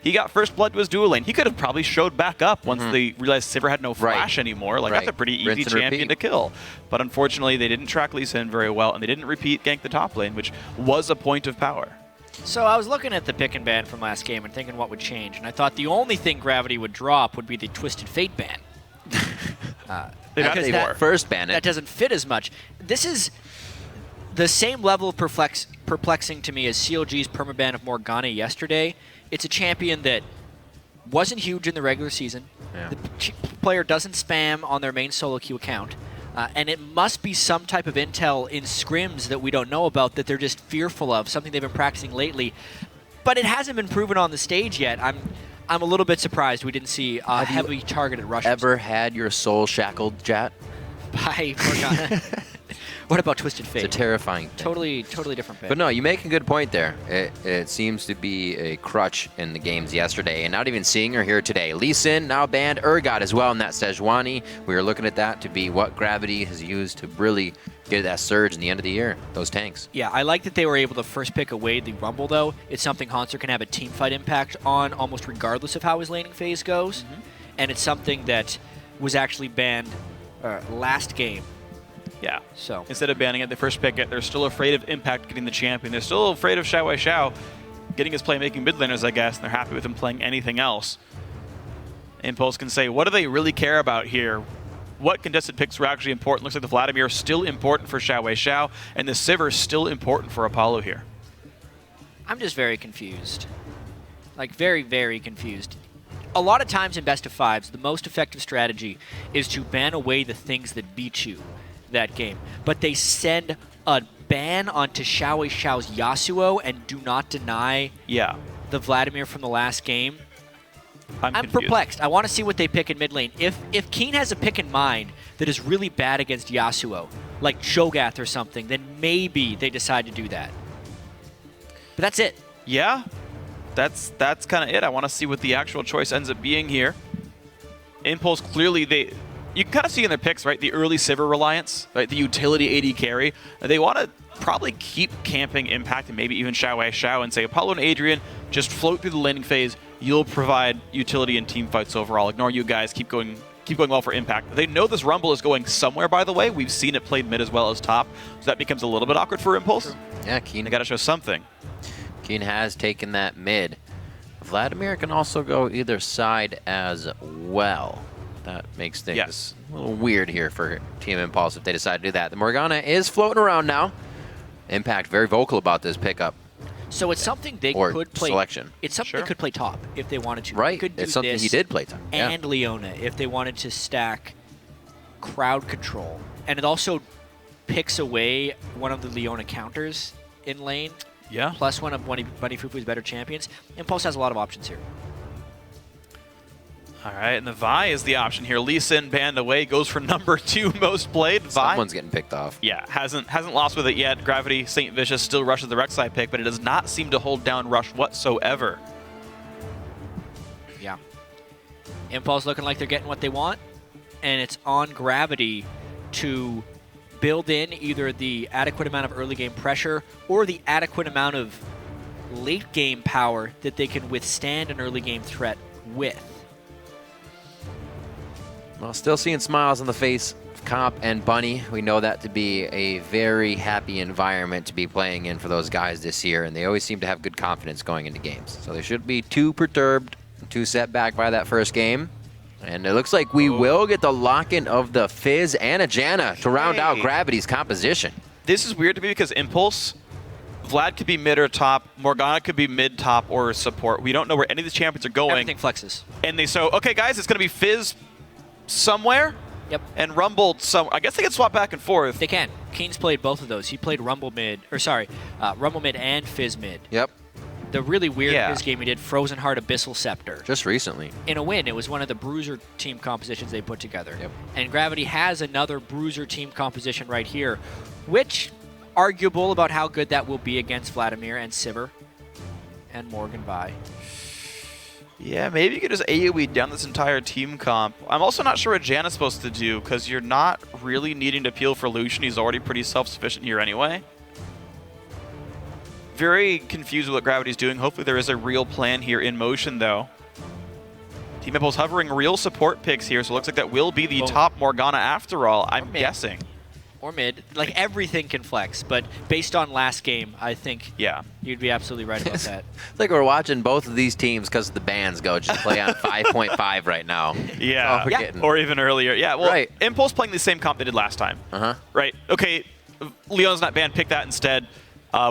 He got first blood to his dual lane. He could have probably showed back up once they realized Sivir had no flash anymore. Like, that's a pretty easy champion to kill. But unfortunately, they didn't track Lee Sin very well, and they didn't repeat gank the top lane, which was a point of power. So I was looking at the pick and ban from last game and thinking what would change, and I thought the only thing Gravity would drop would be the Twisted Fate ban. Because that first ban it. That doesn't fit as much. This is the same level of perplexing to me as CLG's permaban of Morgana yesterday. It's a champion that wasn't huge in the regular season. Yeah. The player doesn't spam on their main solo queue account. And it must be some type of intel in scrims that we don't know about that they're just fearful of, something they've been practicing lately. But it hasn't been proven on the stage yet. I'm a little bit surprised we didn't see a heavily targeted rush. Ever had your soul shackled, Jat? By Morgana. What about Twisted Fate? It's a terrifying thing. Totally different pick. But no, you make a good point there. It seems to be a crutch in the games yesterday, and not even seeing her here today. Lee Sin now banned, Urgot as well in that Sejuani. We were looking at that to be what Gravity has used to really get that surge in the end of the year, those tanks. Yeah, I like that they were able to first pick away the Rumble, though. It's something Hanser can have a team fight impact on almost regardless of how his laning phase goes. And it's something that was actually banned last game. Yeah. So instead of banning it, they first pick it. They're still afraid of Impact getting the champion. They're still afraid of Xiao getting his playmaking mid laners, I guess, and they're happy with him playing anything else. Impulse can say, what do they really care about here? What contested picks were actually important? Looks like the Vladimir is still important for Xiao, and the Sivir is still important for Apollo here. I'm just very confused. Like, very, very confused. A lot of times in best of fives, the most effective strategy is to ban away the things that beat you that game. But they send a ban onto Xiao's Yasuo and do not deny the Vladimir from the last game. I'm perplexed. I want to see what they pick in mid lane. If Keen has a pick in mind that is really bad against Yasuo, like Cho'Gath or something, then maybe they decide to do that. But that's it. Yeah, that's kind of it. I want to see what the actual choice ends up being here. Impulse, clearly, you can kind of see in their picks, right? The early Sivir reliance, right? The utility AD carry. They want to probably keep camping Impact and maybe even Xiao and say, Apollo and Adrian, just float through the laning phase. You'll provide utility and team fights overall. Ignore you guys. Keep going well for Impact. They know this Rumble is going somewhere, by the way. We've seen it played mid as well as top. So that becomes a little bit awkward for Impulse. Yeah, Keen. They got to show something. Keen has taken that mid. Vladimir can also go either side as well. That makes things a little weird here for Team Impulse if they decide to do that. The Morgana is floating around now. Impact very vocal about this pickup. So it's something they could play. Selection. It's something they could play top if they wanted to. Right. Could do it's something this he did play top. And Leona if they wanted to stack crowd control. And it also picks away one of the Leona counters in lane. Yeah. Plus one of Bunny Fufu's better champions. Impulse has a lot of options here. All right, and the Vi is the option here. Lee Sin banned away, goes for number 2 most played. Vi, someone's getting picked off. Yeah, hasn't lost with it yet. Gravity, St. Vicious still rushes the Rek'Sai pick, but it does not seem to hold down Rush whatsoever. Yeah. Impulse looking like they're getting what they want, and it's on Gravity to build in either the adequate amount of early game pressure or the adequate amount of late game power that they can withstand an early game threat with. Well, still seeing smiles on the face of Comp and Bunny. We know that to be a very happy environment to be playing in for those guys this year, and they always seem to have good confidence going into games. So they should be too perturbed, too set back by that first game. And it looks like we will get the lock-in of the Fizz and a Janna to round out Gravity's composition. This is weird to me because Impulse, Vlad could be mid or top, Morgana could be mid, top, or support. We don't know where any of the champions are going. Everything flexes. And they so, okay guys, it's going to be Fizz somewhere. Yep. And Rumble I guess they can swap back and forth. They can. Keen's played both of those. He played Rumble mid and Fizz mid. Yep. The really weird Fizz game he did, Frozen Heart Abyssal Scepter. Just recently. In a win, it was one of the Bruiser team compositions they put together. Yep. And Gravity has another Bruiser team composition right here, which arguable about how good that will be against Vladimir and Sivir and Morgan Vi. Yeah, maybe you could just AoE down this entire team comp. I'm also not sure what Janna's supposed to do, because you're not really needing to peel for Lucian. He's already pretty self-sufficient here anyway. very confused with what Gravity's doing. Hopefully there is a real plan here in motion, though. Team Impulse hovering real support picks here, so it looks like that will be the top Morgana after all, I'm guessing. Or mid. Like, everything can flex, but based on last game, I think you'd be absolutely right about that. It's like we're watching both of these teams because the bands go just play on 5.5 right now. Yeah, or even earlier. Yeah, well, Impulse playing the same comp they did last time. Right, okay, Leon's not banned, pick that instead.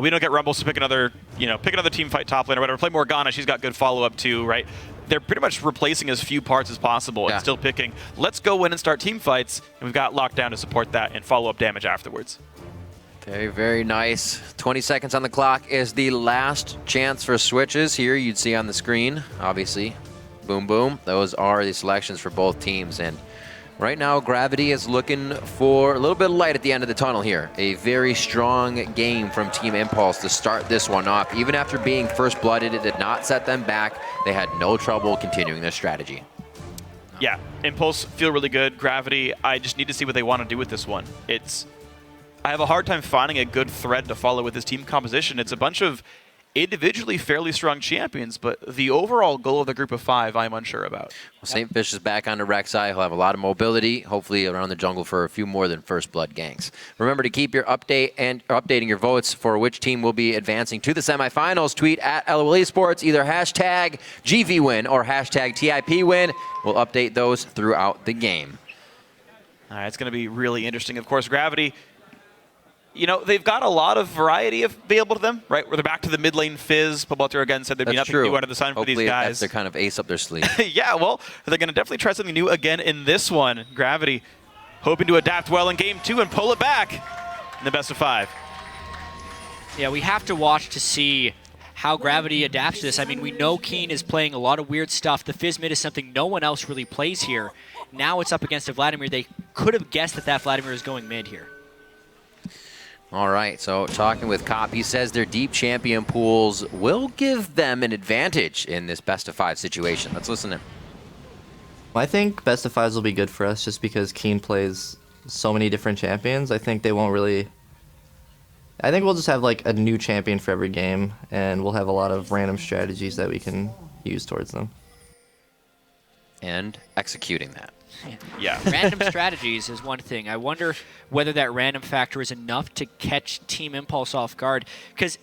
We don't get Rumble, so pick another, pick another team fight top lane or whatever. Play Morgana, she's got good follow-up too, right? They're pretty much replacing as few parts as possible and still picking, let's go in and start team fights, and we've got lockdown to support that and follow-up damage afterwards. Very, very nice. 20 seconds on the clock is the last chance for switches here. You'd see on the screen, obviously. Boom, boom. Those are the selections for both teams. And right now, Gravity is looking for a little bit of light at the end of the tunnel here. A very strong game from Team Impulse to start this one off. Even after being first blooded, it did not set them back. They had no trouble continuing their strategy. Yeah, Impulse feel really good. Gravity, I just need to see what they want to do with this one. I have a hard time finding a good thread to follow with this team composition. It's a bunch of individually fairly strong champions, but the overall goal of the group of 5, I'm unsure about. Well, St. Fish is back onto Rek'Sai. He'll have a lot of mobility, hopefully around the jungle for a few more than First Blood ganks. Remember to keep your updating your votes for which team will be advancing to the semifinals. Tweet at LOL Esports, either hashtag GVWin or hashtag TIPWin. We'll update those throughout the game. All right, it's going to be really interesting. Of course, Gravity, they've got a lot of variety available to them, right? Where they're back to the mid lane Fizz. Pobalter again said there'd be nothing new under the sun for these guys. That's their kind of ace up their sleeve. Yeah, well, they're going to definitely try something new again in this one. Gravity hoping to adapt well in game 2 and pull it back in the best of 5. Yeah, we have to watch to see how Gravity adapts to this. I mean, we know Keen is playing a lot of weird stuff. The Fizz mid is something no one else really plays here. Now it's up against a Vladimir. They could have guessed that Vladimir is going mid here. All right, so talking with Cop, he says their deep champion pools will give them an advantage in this best-of-5 situation. Let's listen in. I think best-of-5s will be good for us just because Keen plays so many different champions. I think they won't really... I think we'll just have like a new champion for every game, and we'll have a lot of random strategies that we can use towards them. And executing that. Yeah. Random strategies is one thing. I wonder whether that random factor is enough to catch Team Impulse off guard. Because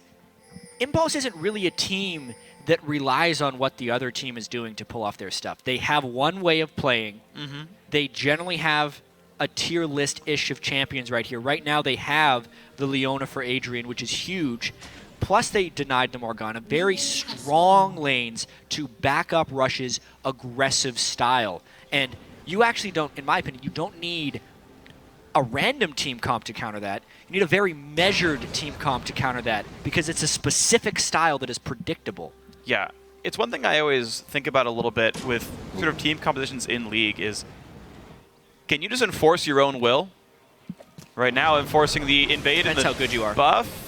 Impulse isn't really a team that relies on what the other team is doing to pull off their stuff. They have one way of playing. They generally have a tier list-ish of champions right here. Right now they have the Leona for Adrian, which is huge. Plus they denied the Morgana. Very strong lanes to back up Rush's aggressive style. And you actually don't, in my opinion, you don't need a random team comp to counter that. You need a very measured team comp to counter that because it's a specific style that is predictable. Yeah. It's one thing I always think about a little bit with sort of team compositions in League is, can you just enforce your own will? Right now, enforcing the invade and the how good you are. Buff.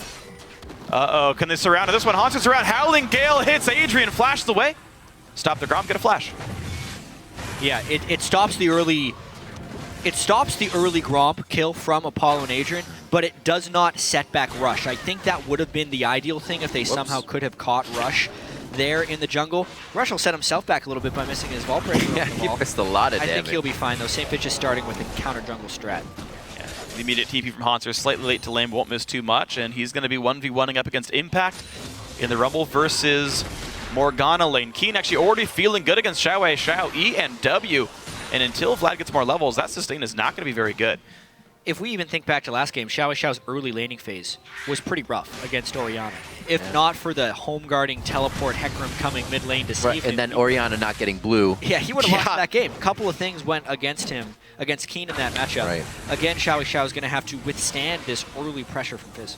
Uh-oh, can they surround? This one, Haunted surround. Howling Gale hits Adrian, flashes away. Stop the Grom, get a flash. Yeah, it stops the early... It stops the early Gromp kill from Apollo and Adrian, but it does not set back Rush. I think that would have been the ideal thing if they somehow could have caught Rush there in the jungle. Rush will set himself back a little bit by missing his Vault Breaker. Yeah, he missed a lot of damage. I think he'll be fine, though. St. Fitch is starting with a counter jungle strat. Yeah, the immediate TP from Haunter, slightly late to lane, but won't miss too much, and he's going to be 1v1ing up against Impact in the Rumble versus Morgana lane. Keen actually already feeling good against Xiao, Xiao, E, and W. And until Vlad gets more levels, that sustain is not going to be very good. If we even think back to last game, Xiao Xiao's early laning phase was pretty rough against Orianna. If not for the home guarding teleport Hecarim coming mid lane to save him. And then Orianna not getting blue. Yeah, he would have lost that game. A couple of things went against him, against Keen in that matchup. Right. Again, Xiao Xiao is going to have to withstand this early pressure from Fizz.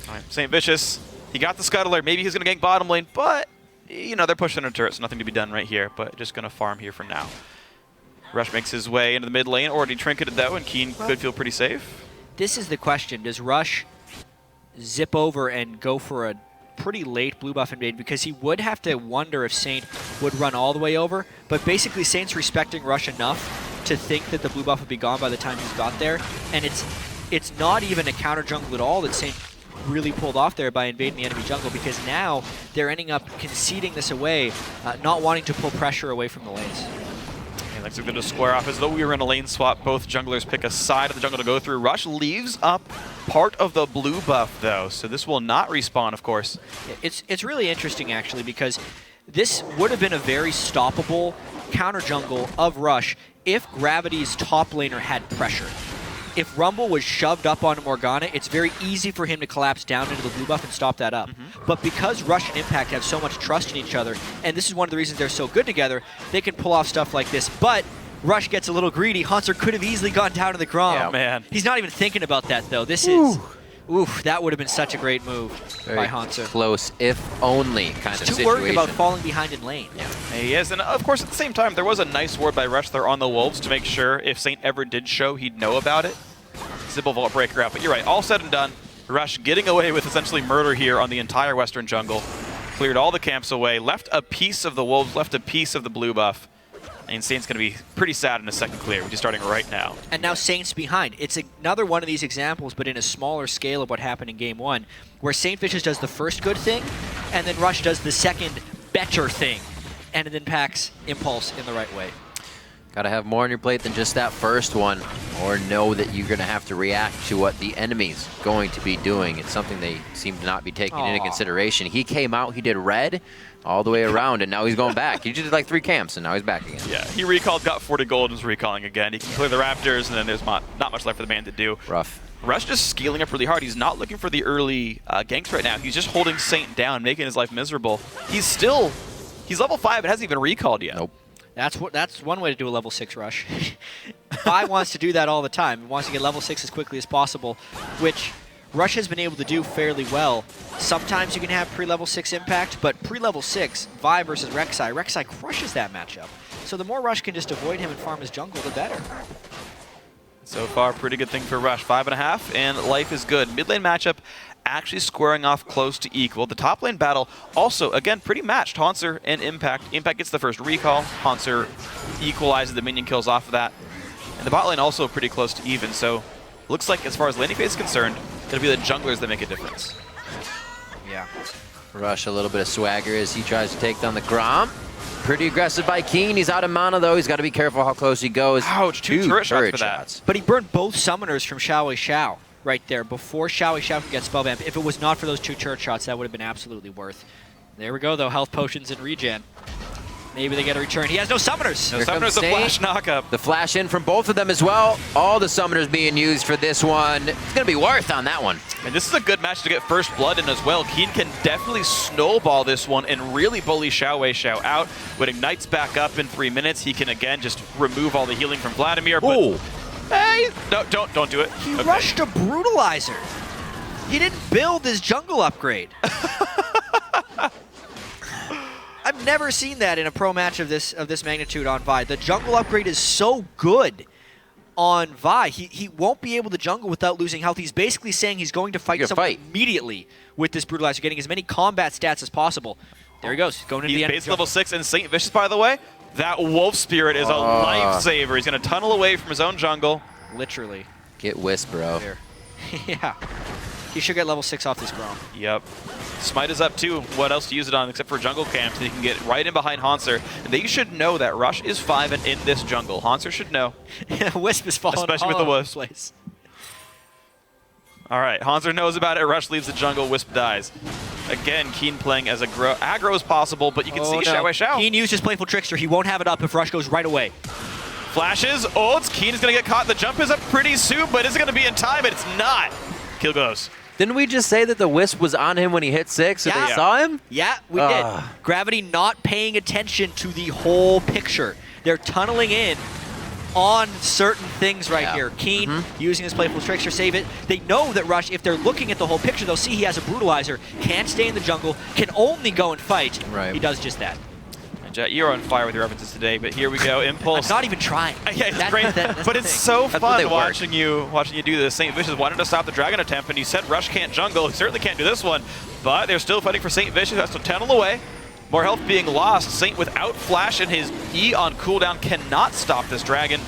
All right, St. Vicious, he got the Scuttler. Maybe he's going to gank bottom lane, but, you know, they're pushing a turret, so nothing to be done right here, but just going to farm here for now. Rush makes his way into the mid lane, already trinketed though, and Keen could feel pretty safe. This is the question. Does Rush zip over and go for a pretty late blue buff invade? Because he would have to wonder if Saint would run all the way over, but basically Saint's respecting Rush enough to think that the blue buff would be gone by the time he's got there, and it's not even a counter jungle at all that Saint really pulled off there by invading the enemy jungle, because now they're ending up conceding this away, not wanting to pull pressure away from the lanes. And looks like they're going to square off as though we were in a lane swap. Both junglers pick a side of the jungle to go through. Rush leaves up part of the blue buff, though, so this will not respawn, of course. It's really interesting, actually, because this would have been a very stoppable counter jungle of Rush if Gravity's top laner had pressure. If Rumble was shoved up onto Morgana, it's very easy for him to collapse down into the blue buff and stop that up. But because Rush and Impact have so much trust in each other, and this is one of the reasons they're so good together, they can pull off stuff like this. But Rush gets a little greedy. Haunter could have easily gone down to the Grom. Yeah, man. He's not even thinking about that, though. This is... Oof, that would have been such a great move by Haunter. Close, if only kind of Too situation. worried about falling behind in lane. Yeah. He is, and of course, at the same time, there was a nice ward by Rush there on the Wolves to make sure if Saint ever did show, he'd know about it. Simple Vault Breaker out, but you're right, all said and done, Rush getting away with essentially murder here on the entire Western jungle. Cleared all the camps away, left a piece of the Wolves, left a piece of the blue buff. And Saint's going to be pretty sad in a second clear, which is starting right now. And now Saint's behind. It's another one of these examples, but in a smaller scale of what happened in Game 1, where Saint Vicious does the first good thing, and then Rush does the second better thing, and it impacts Impulse in the right way. Gotta have more on your plate than just that first one, or know that you're gonna have to react to what the enemy's going to be doing. It's something they seem to not be taking into consideration. He came out, he did red all the way around, and now he's going back. He just did like 3 camps, and now he's back again. Yeah, he recalled, got 40 gold, and is recalling again. He can clear the Raptors, and then there's not much left for the man to do. Rough. Rush just scaling up really hard. He's not looking for the early ganks right now. He's just holding Saint down, making his life miserable. He's level 5, but hasn't even recalled yet. Nope. That's one way to do a level 6 rush. Vi wants to do that all the time. He wants to get level 6 as quickly as possible, which Rush has been able to do fairly well. Sometimes you can have pre-level 6 impact, but pre-level 6, Vi versus Rek'Sai crushes that matchup. So the more Rush can just avoid him and farm his jungle, the better. So far, pretty good thing for Rush. 5.5, and life is good. Mid lane matchup actually squaring off close to equal. The top lane battle also, again, pretty matched. Haunter and Impact. Impact gets the first recall. Haunter equalizes the minion kills off of that. And the bot lane also pretty close to even. So looks like as far as laning phase is concerned, it'll be the junglers that make a difference. Yeah. Rush a little bit of swagger as he tries to take down the Grom. Pretty aggressive by Keen. He's out of mana, though. He's got to be careful how close he goes. Ouch, two turret shots for that. But he burned both summoners from Xiao Xiao right there before Xiao Xiao could get spell vamp. If it was not for those 2 turret shots, that would have been absolutely worth. There we go, though. Health potions and regen. Maybe they get a return. He has no summoners. No summoners, the flash knockup. The flash in from both of them as well. All the summoners being used for this one. It's going to be worth on that one. And this is a good match to get first blood in as well. Keen can definitely snowball this one and really bully Xiao out. When Ignite's back up in 3 minutes, he can again just remove all the healing from Vladimir. But hey, no, don't do it. He rushed a Brutalizer. He didn't build his jungle upgrade. I've never seen that in a pro match of this magnitude on Vi. The jungle upgrade is so good on Vi. He won't be able to jungle without losing health. He's basically saying he's going to fight someone immediately with this Brutalizer, getting as many combat stats as possible. There he goes. He's going into the end. He's base level 6, and Saint Vicious, by the way, that Wolf Spirit is a lifesaver. He's going to tunnel away from his own jungle. Literally. Get Wisp, bro. Yeah. He should get level 6 off this Grom. Yep. Smite is up too. What else to use it on except for jungle camps? He can get right in behind Haunter. And they should know that Rush is 5 and in this jungle. Haunter should know. Wisp is falling especially with the Wisp. Place. All right, Haunter knows about it. Rush leaves the jungle. Wisp dies. Again, Keen playing as aggro as possible, but you can see Xiao. Keen used his Playful Trickster. He won't have it up if Rush goes right away. Flashes. Oh, Keen is going to get caught. The jump is up pretty soon, but is it going to be in time? It's not. Kill goes. Didn't we just say that the Wisp was on him when he hit 6, so they saw him? Yeah, we did. Gravity not paying attention to the whole picture. They're tunneling in on certain things right here. Keen using his Playful Trickster, save it. They know that Rush, if they're looking at the whole picture, they'll see he has a Brutalizer, can't stay in the jungle, can only go and fight. Right. He does just that. Jet, you're on fire with your references today, but here we go. Impulse. I'm not even trying. Yeah, it's great. But it's so fun watching you do this. Saint Vicious wanted to stop the Dragon attempt, and you said Rush can't jungle. He certainly can't do this one, but they're still fighting for Saint Vicious. Has to tunnel away. More health being lost. Saint without flash and his E on cooldown cannot stop this Dragon.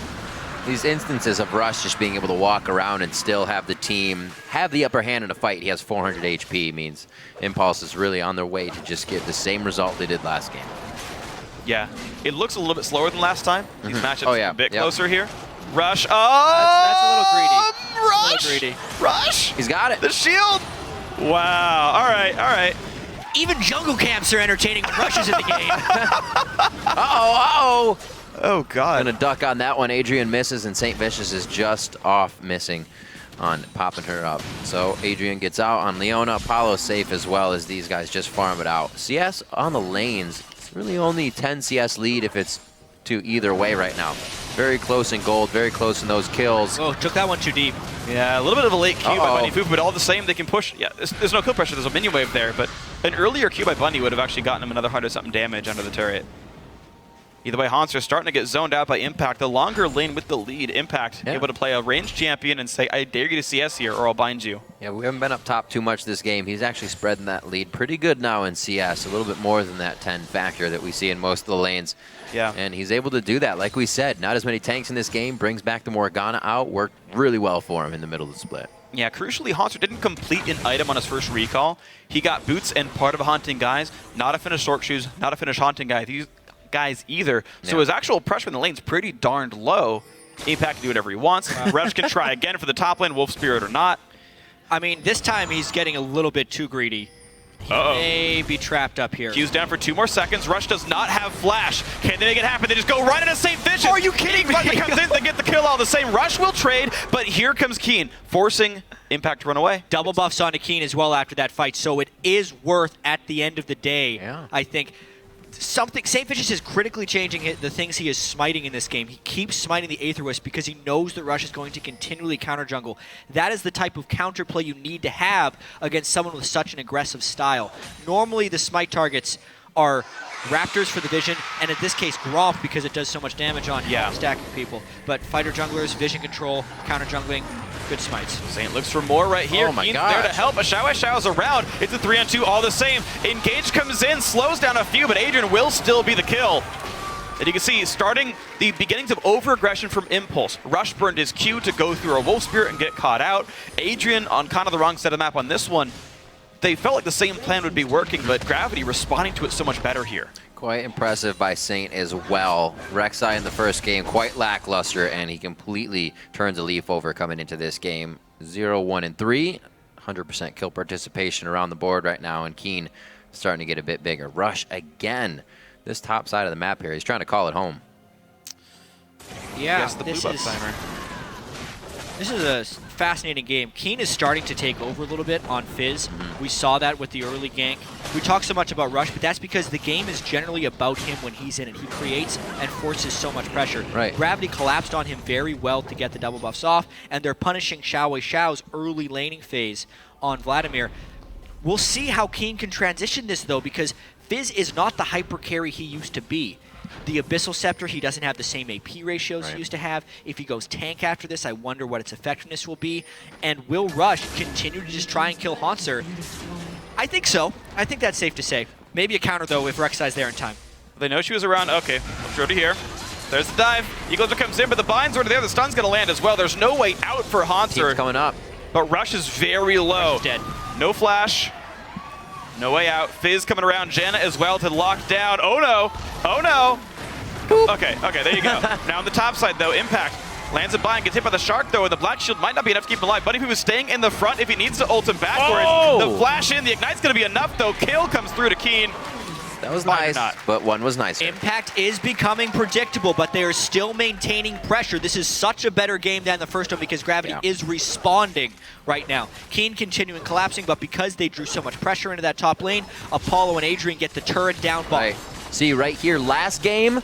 These instances of Rush just being able to walk around and still have the team have the upper hand in a fight. He has 400 HP, means Impulse is really on their way to just get the same result they did last game. Yeah, it looks a little bit slower than last time. These matchups a bit closer here. Rush. Oh! That's a little greedy. Rush! A little greedy. Rush! He's got it. The shield! Wow. All right, all right. Even jungle camps are entertaining when Rush is in the game. Uh-oh. Oh, God. Gonna duck on that one. Adrian misses, and St. Vicious is just off missing on popping her up. So Adrian gets out on Leona. Apollo's safe as well as these guys just farm it out. CS on the lanes. It's really only 10 CS lead if it's to either way right now. Very close in gold, very close in those kills. Oh, took that one too deep. Yeah, a little bit of a late Q by Bunny Fufu, but all the same, they can push. Yeah, there's no kill pressure. There's a minion wave there, but an earlier Q by Bunny would have actually gotten him another 100-something damage under the turret. Either way, Hanser starting to get zoned out by Impact. The longer lane with the lead. Impact able to play a ranged champion and say, I dare you to CS here or I'll bind you. Yeah, we haven't been up top too much this game. He's actually spreading that lead pretty good now in CS. A little bit more than that 10 factor that we see in most of the lanes. Yeah. And he's able to do that. Like we said, not as many tanks in this game. Brings back the Morgana out. Worked really well for him in the middle of the split. Yeah, crucially, Hanser didn't complete an item on his first recall. He got boots and part of a Haunting Guise. Not a finished Sork Shoes, not a finished Haunting Guise either. So his actual pressure in the lane's pretty darned low. Impact can do whatever he wants. Rush can try again for the top lane, Wolf Spirit or not. I mean, this time he's getting a little bit too greedy. He may be trapped up here. Q's down for 2 more seconds. Rush does not have flash. Can they make it happen? They just go right into St. Vicious. Are you kidding me? Impact comes in, they get the kill all the same. Rush will trade, but here comes Keen, forcing Impact to run away. Double buffs onto Keen as well after that fight, so it is worth, at the end of the day, I think, something. St. Vicious is critically changing the things he is smiting in this game. He keeps smiting the Aether Wisp because he knows that Rush is going to continually counter jungle. That is the type of counterplay you need to have against someone with such an aggressive style. Normally the smite targets are Raptors for the vision, and in this case Gromp because it does so much damage on stacking people. But fighter junglers, vision control, counter jungling, good smites. Saint looks for more right here. Oh my Keen's gosh. there to help. A Xiao's around. It's a 3-on-2 all the same. Engage comes in, slows down a few, but Adrian will still be the kill. And you can see, starting the beginnings of over-aggression from Impulse. Rush burned his Q to go through a Wolf Spirit and get caught out. Adrian on kind of the wrong side of the map on this one. They felt like the same plan would be working, but Gravity responding to it so much better here. Quite impressive by Saint as well. Rek'Sai in the first game, quite lackluster, and he completely turns a leaf over coming into this game. 0-1-3, 100% kill participation around the board right now, and Keen starting to get a bit bigger. Rush again. This top side of the map here, he's trying to call it home. Yeah, the blue buff timer. This is a fascinating game. Keen is starting to take over a little bit on Fizz. We saw that with the early gank. We talk so much about Rush, but that's because the game is generally about him when he's in it. He creates and forces so much pressure. Right. Gravity collapsed on him very well to get the double buffs off, and they're punishing Xiao's early laning phase on Vladimir. We'll see how Keen can transition this, though, because Fizz is not the hyper carry he used to be. The Abyssal Scepter, he doesn't have the same AP ratios he used to have. If he goes tank after this, I wonder what its effectiveness will be. And will Rush continue to just try and kill Hanser? I think so. I think that's safe to say. Maybe a counter, though, if Rek'Sai's there in time. They know she was around. Okay, let's go to here. There's the dive. Eaglezer comes in, but the bind's already there. The stun's going to land as well. There's no way out for Hanser. Team's coming up. But Rush is very low. Rush is dead. No flash. No way out. Fizz coming around. Jenna as well to lock down. Oh no. Oh no. Okay, there you go. Now on the top side though, Impact lands a bind, gets hit by the Shark though, and the Black Shield might not be enough to keep him alive. Bunny Poo is staying in the front if he needs to ult him backwards. The flash in, the Ignite's going to be enough though. Kill comes through to Keen. That was nice, but one was nicer. Impact is becoming predictable, but they are still maintaining pressure. This is such a better game than the first one because Gravity is responding right now. Keen continuing collapsing, but because they drew so much pressure into that top lane, Apollo and Adrian get the turret down ball. Right. See, right here, last game,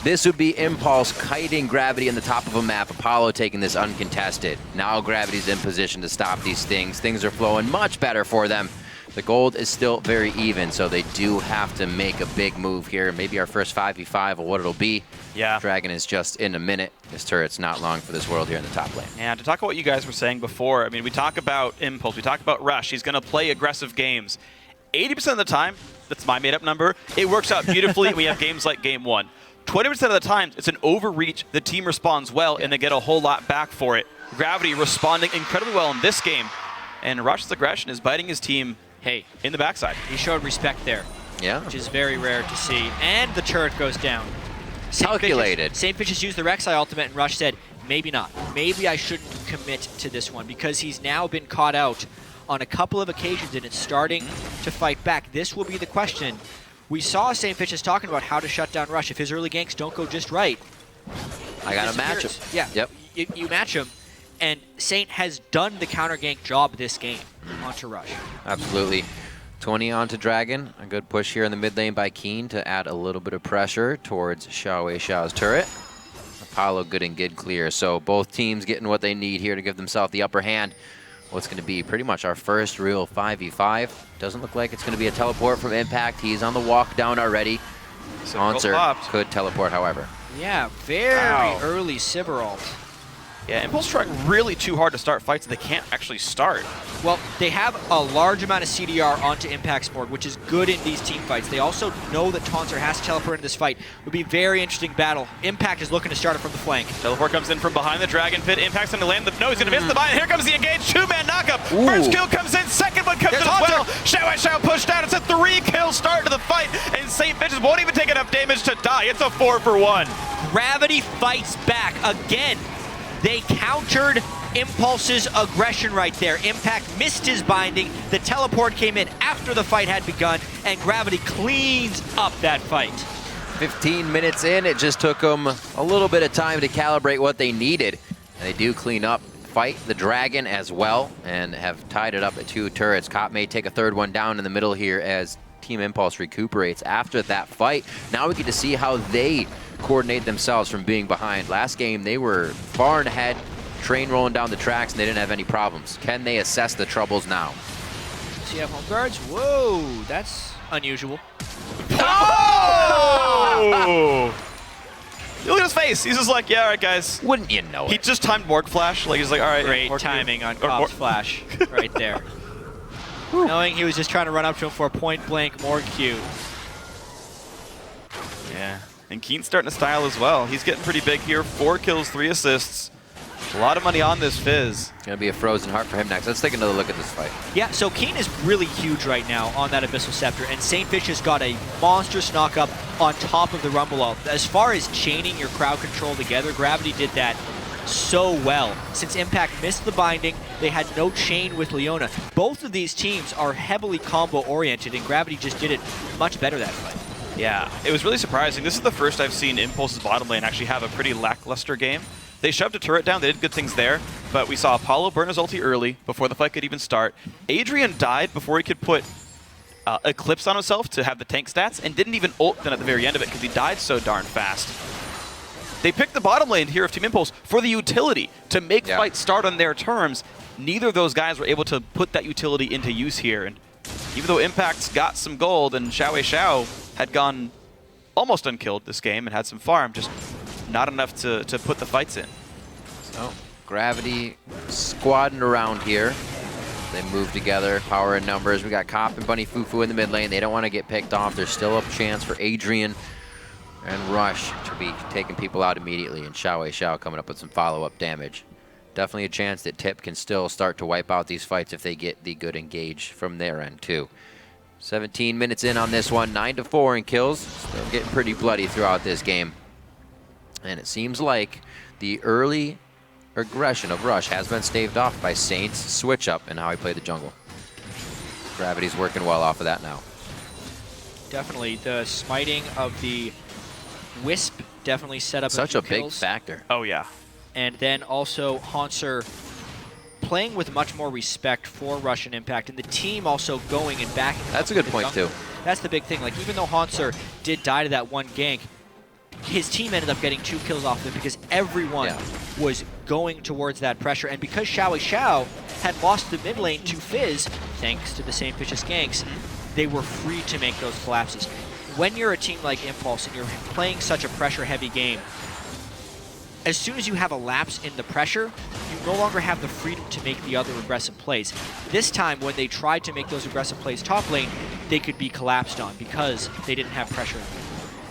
this would be Impulse kiting Gravity in the top of a map. Apollo taking this uncontested. Now Gravity's in position to stop these things. Things are flowing much better for them. The gold is still very even, so they do have to make a big move here. Maybe our first 5v5 of what it'll be. Yeah. Dragon is just in a minute. This turret's not long for this world here in the top lane. And to talk about what you guys were saying before, I mean, we talk about Impulse, we talk about Rush. He's going to play aggressive games. 80% of the time, that's my made-up number, it works out beautifully. We have games like Game 1. 20% of the time, it's an overreach. The team responds well, and they get a whole lot back for it. Gravity responding incredibly well in this game, and Rush's aggression is biting his team in the backside. He showed respect there. Yeah. Which is very rare to see. And the turret goes down. Calculated. Saintfishes used the Rek'Sai ultimate, and Rush said, maybe not. Maybe I shouldn't commit to this one, because he's now been caught out on a couple of occasions, and it's starting to fight back. This will be the question. We saw Saintfishes talking about how to shut down Rush. If his early ganks don't go just right, I got to match him. Yeah, Yep. you match him. And Saint has done the counter gank job this game onto Rush. Absolutely. 20 onto Dragon. A good push here in the mid lane by Keen to add a little bit of pressure towards Xiao's turret. Apollo good and good clear. So both teams getting what they need here to give themselves the upper hand. What's going to be pretty much our first real 5v5. Doesn't look like it's going to be a teleport from Impact. He's on the walk down already. Answer could teleport, however. Yeah, very early Sivir ult. Yeah, Impulse trying really too hard to start fights that they can't actually start. Well, they have a large amount of CDR onto Impact's board, which is good in these team fights. They also know that Tonsor has to teleport into this fight. It would be a very interesting battle. Impact is looking to start it from the flank. Teleport comes in from behind the Dragon Pit. Impact's going to land the... No, he's going to miss the buy. And here comes the engage. Two-man knockup. Ooh. First kill comes in. Second one comes in as well. Xiao pushed out. It's a 3-kill start to the fight. And Saintfishes won't even take enough damage to die. It's a 4-for-1. Gravity fights back again. They countered Impulse's aggression right there. Impact missed his binding. The teleport came in after the fight had begun, and Gravity cleans up that fight. 15 minutes in, it just took them a little bit of time to calibrate what they needed. And they do clean up, fight the Dragon as well, and have tied it up at 2 turrets. Cop may take a third one down in the middle here as Team Impulse recuperates after that fight. Now we get to see how they coordinate themselves from being behind. Last game, they were far and ahead, train rolling down the tracks, and they didn't have any problems. Can they assess the troubles now? So you have home guards? Whoa, that's unusual. Oh! Look at his face. He's just like, yeah, all right, guys. Wouldn't you know He it? just timed Morg Flash. Like, he's like, all right. Great timing on Cop's flash right there. Knowing he was just trying to run up to him for a point-blank Morg Q. Yeah. And Keen's starting to style as well. He's getting pretty big here. 4 kills, 3 assists. A lot of money on this Fizz. Gonna be a frozen heart for him next. Let's take another look at this fight. Yeah, so Keen is really huge right now on that Abyssal Scepter, and Saintfish has got a monstrous knock-up on top of the Rumble ult. As far as chaining your crowd control together, Gravity did that so well. Since Impact missed the binding, they had no chain with Leona. Both of these teams are heavily combo-oriented, and Gravity just did it much better that fight. Yeah, it was really surprising. This is the first I've seen Impulse's bottom lane actually have a pretty lackluster game. They shoved a turret down, they did good things there, but we saw Apollo burn his ulti early before the fight could even start. Adrian died before he could put Eclipse on himself to have the tank stats, and didn't even ult then at the very end of it because he died so darn fast. They picked the bottom lane here of Team Impulse for the utility, to make fights start on their terms. Neither of those guys were able to put that utility into use here, and even though Impact's got some gold and Xiao had gone almost unkilled this game and had some farm, just not enough to put the fights in. So, Gravity squadding around here. They move together, power in numbers. We got Cop and Bunny Fufu in the mid lane. They don't want to get picked off. There's still a chance for Adrian and Rush to be taking people out immediately, and Xiao coming up with some follow-up damage. Definitely a chance that Tip can still start to wipe out these fights if they get the good engage from their end too. 17 minutes in on this one, 9-4 in kills. Still getting pretty bloody throughout this game. And it seems like the early aggression of Rush has been staved off by Saint's switch up and how he played the jungle. Gravity's working well off of that now. Definitely. The smiting of the Wisp definitely set up Such a a few big kills. factor. Oh, yeah. And then also Haunser playing with much more respect for Russian Impact, and the team also going and backing them. That's a good point too. That's the big thing. Like, even though Haunser did die to that one gank, his team ended up getting 2 kills off of him because everyone was going towards that pressure. And because Xiao had lost the mid lane to Fizz, thanks to the Saintfishes ganks, they were free to make those collapses. When you're a team like Impulse and you're playing such a pressure-heavy game, as soon as you have a lapse in the pressure, you no longer have the freedom to make the other aggressive plays. This time, when they tried to make those aggressive plays top lane, they could be collapsed on because they didn't have pressure.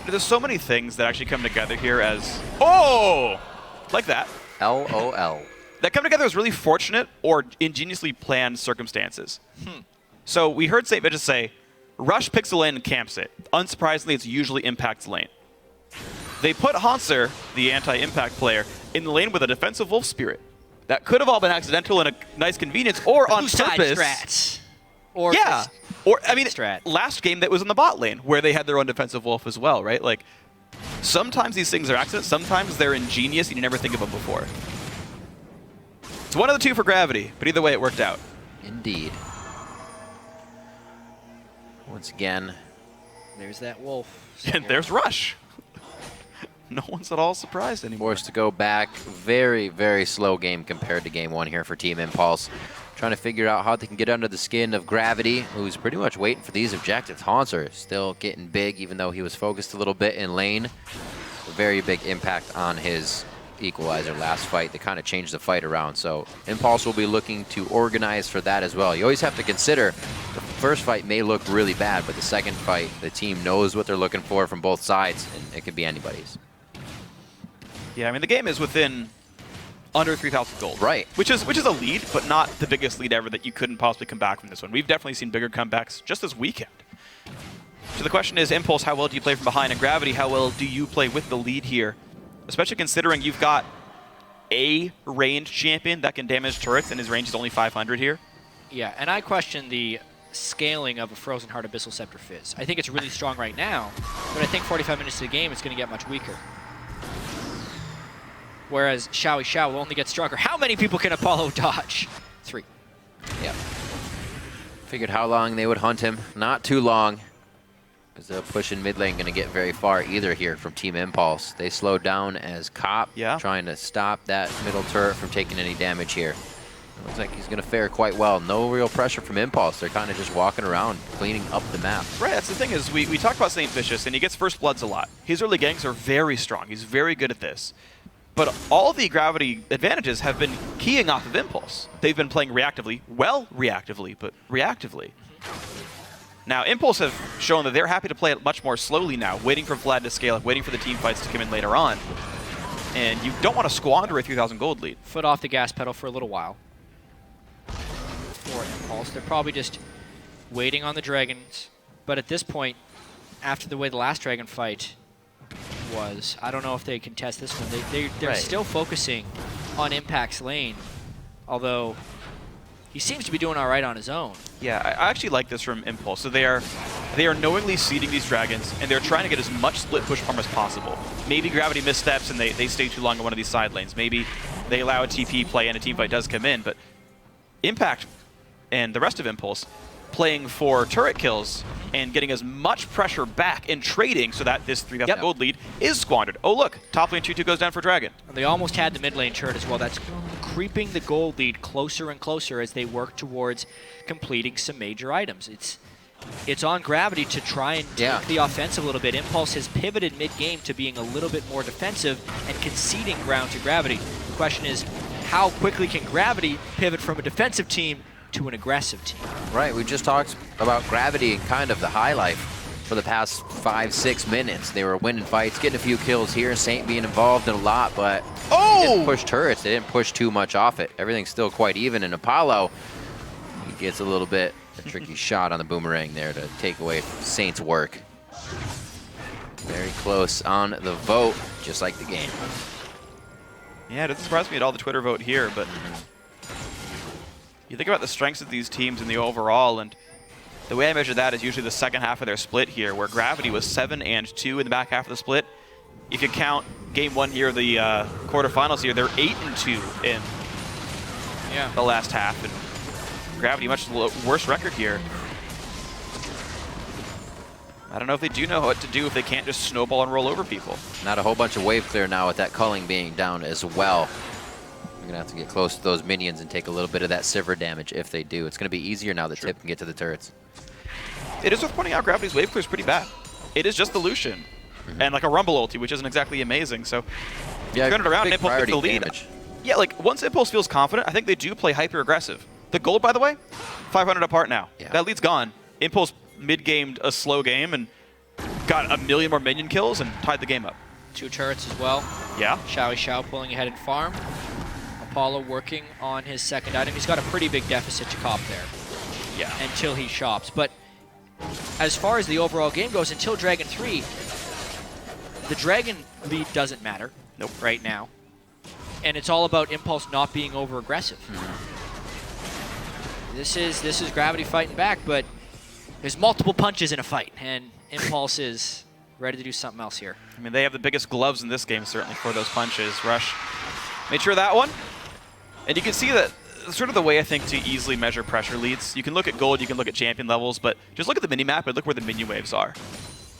There's so many things that actually come together here as, oh, like that. LOL. That come together as really fortunate or ingeniously planned circumstances. So we heard St. Vicious say, Rush picks a lane and camps it. Unsurprisingly, it's usually Impact's lane. They put Hanser, the anti-Impact player, in the lane with a defensive Wolf Spirit. That could have all been accidental and a nice convenience, or on purpose. Strats. Or yeah. Or, I mean, strat. last game that was in the bot lane, where they had their own defensive Wolf as well, right? Like, sometimes these things are accidents, sometimes they're ingenious and you never think of them before. It's one of the two for Gravity, but either way it worked out. Indeed. Once again. There's that Wolf. And there's Rush. No one's at all surprised anymore. Forced to go back. Very, very slow game compared to game one here for Team Impulse. Trying to figure out how they can get under the skin of Gravity, who's pretty much waiting for these objectives. Hanser still getting big, even though he was focused a little bit in lane. A very big impact on his equalizer last fight. They kind of changed the fight around. So Impulse will be looking to organize for that as well. You always have to consider the first fight may look really bad, but the second fight, the team knows what they're looking for from both sides, and it could be anybody's. Yeah, I mean, the game is within under 3,000 gold. Right. Which is a lead, but not the biggest lead ever that you couldn't possibly come back from this one. We've definitely seen bigger comebacks just this weekend. So the question is, Impulse, how well do you play from behind? And Gravity, how well do you play with the lead here? Especially considering you've got a ranged champion that can damage turrets, and his range is only 500 here. Yeah, and I question the scaling of a Frozen Heart Abyssal Scepter Fizz. I think it's really strong right now, but I think 45 minutes to the game it's going to get much weaker. Whereas Xiao Xiao will only get stronger. How many people can Apollo dodge? 3. Yep. Figured how long they would hunt him. Not too long. Because the push in mid lane going to get very far either here from Team Impulse. They slowed down as Cop trying to stop that middle turret from taking any damage here. Looks like he's going to fare quite well. No real pressure from Impulse. They're kind of just walking around, cleaning up the map. Right, that's the thing is we talk about St. Vicious, and he gets first bloods a lot. His early ganks are very strong. He's very good at this. But all the Gravity advantages have been keying off of Impulse. They've been playing reactively, well reactively, but reactively. Now, Impulse have shown that they're happy to play it much more slowly now, waiting for Vlad to scale up, waiting for the team fights to come in later on. And you don't want to squander a 3,000 gold lead. Foot off the gas pedal for a little while. For Impulse, they're probably just waiting on the dragons. But at this point, after the way the last dragon fight was, I don't know if they can test this one. They're still focusing on Impact's lane, although he seems to be doing all right on his own. Yeah, I actually like this from Impulse. So they are knowingly seeding these dragons, and they're trying to get as much split push farm as possible. Maybe Gravity missteps and they stay too long in one of these side lanes. Maybe they allow a TP play and a team fight does come in, but Impact and the rest of Impulse playing for turret kills and getting as much pressure back and trading so that this 3,000 gold lead is squandered. Oh look, top lane 2-2 goes down for Dragon. And they almost had the mid lane turret as well. That's creeping the gold lead closer and closer as they work towards completing some major items. It's on Gravity to try and take the offensive a little bit. Impulse has pivoted mid-game to being a little bit more defensive and conceding ground to Gravity. The question is, how quickly can Gravity pivot from a defensive team to an aggressive team? Right, we just talked about Gravity and kind of the high life for the past 5-6 minutes. They were winning fights, getting a few kills here, Saint being involved in a lot, but they didn't push turrets. They didn't push too much off it. Everything's still quite even, and Apollo, he gets a little bit a tricky shot on the boomerang there to take away Saint's work. Very close on the vote, just like the game. Yeah, it doesn't surprise me at all, the Twitter vote here, but you think about the strengths of these teams in the overall, and the way I measure that is usually the second half of their split here, where Gravity was 7-2 in the back half of the split. If you count game one here, the quarterfinals here, they're 8-2 in the last half, and Gravity much worse record here. I don't know if they do know what to do if they can't just snowball and roll over people. Not a whole bunch of wave clear now with that culling being down as well. You're going to have to get close to those minions and take a little bit of that Sivir damage if they do. It's going to be easier now that Tip can get to the turrets. It is worth pointing out Gravity's wave clear is pretty bad. It is just the Lucian and like a Rumble ulti, which isn't exactly amazing. So Yeah, turn it around, and big Impulse gets the priority lead. damage. Yeah, like once Impulse feels confident, I think they do play hyper aggressive. The gold, by the way, 500 apart now. Yeah. That lead's gone. Impulse mid-gamed a slow game and got a million more minion kills and tied the game up. 2 turrets as well. Yeah. Xiao pulling ahead in farm. Apollo working on his second item. He's got a pretty big deficit to cop there. Yeah. Until he shops. But as far as the overall game goes, until Dragon 3, the Dragon lead doesn't matter right now. And it's all about Impulse not being over-aggressive. This is Gravity fighting back, but there's multiple punches in a fight, and Impulse is ready to do something else here. I mean, they have the biggest gloves in this game, certainly, for those punches. Rush made sure of that one. And you can see that sort of the way, I think, to easily measure pressure leads. You can look at gold, you can look at champion levels, but just look at the mini-map and look where the minion waves are.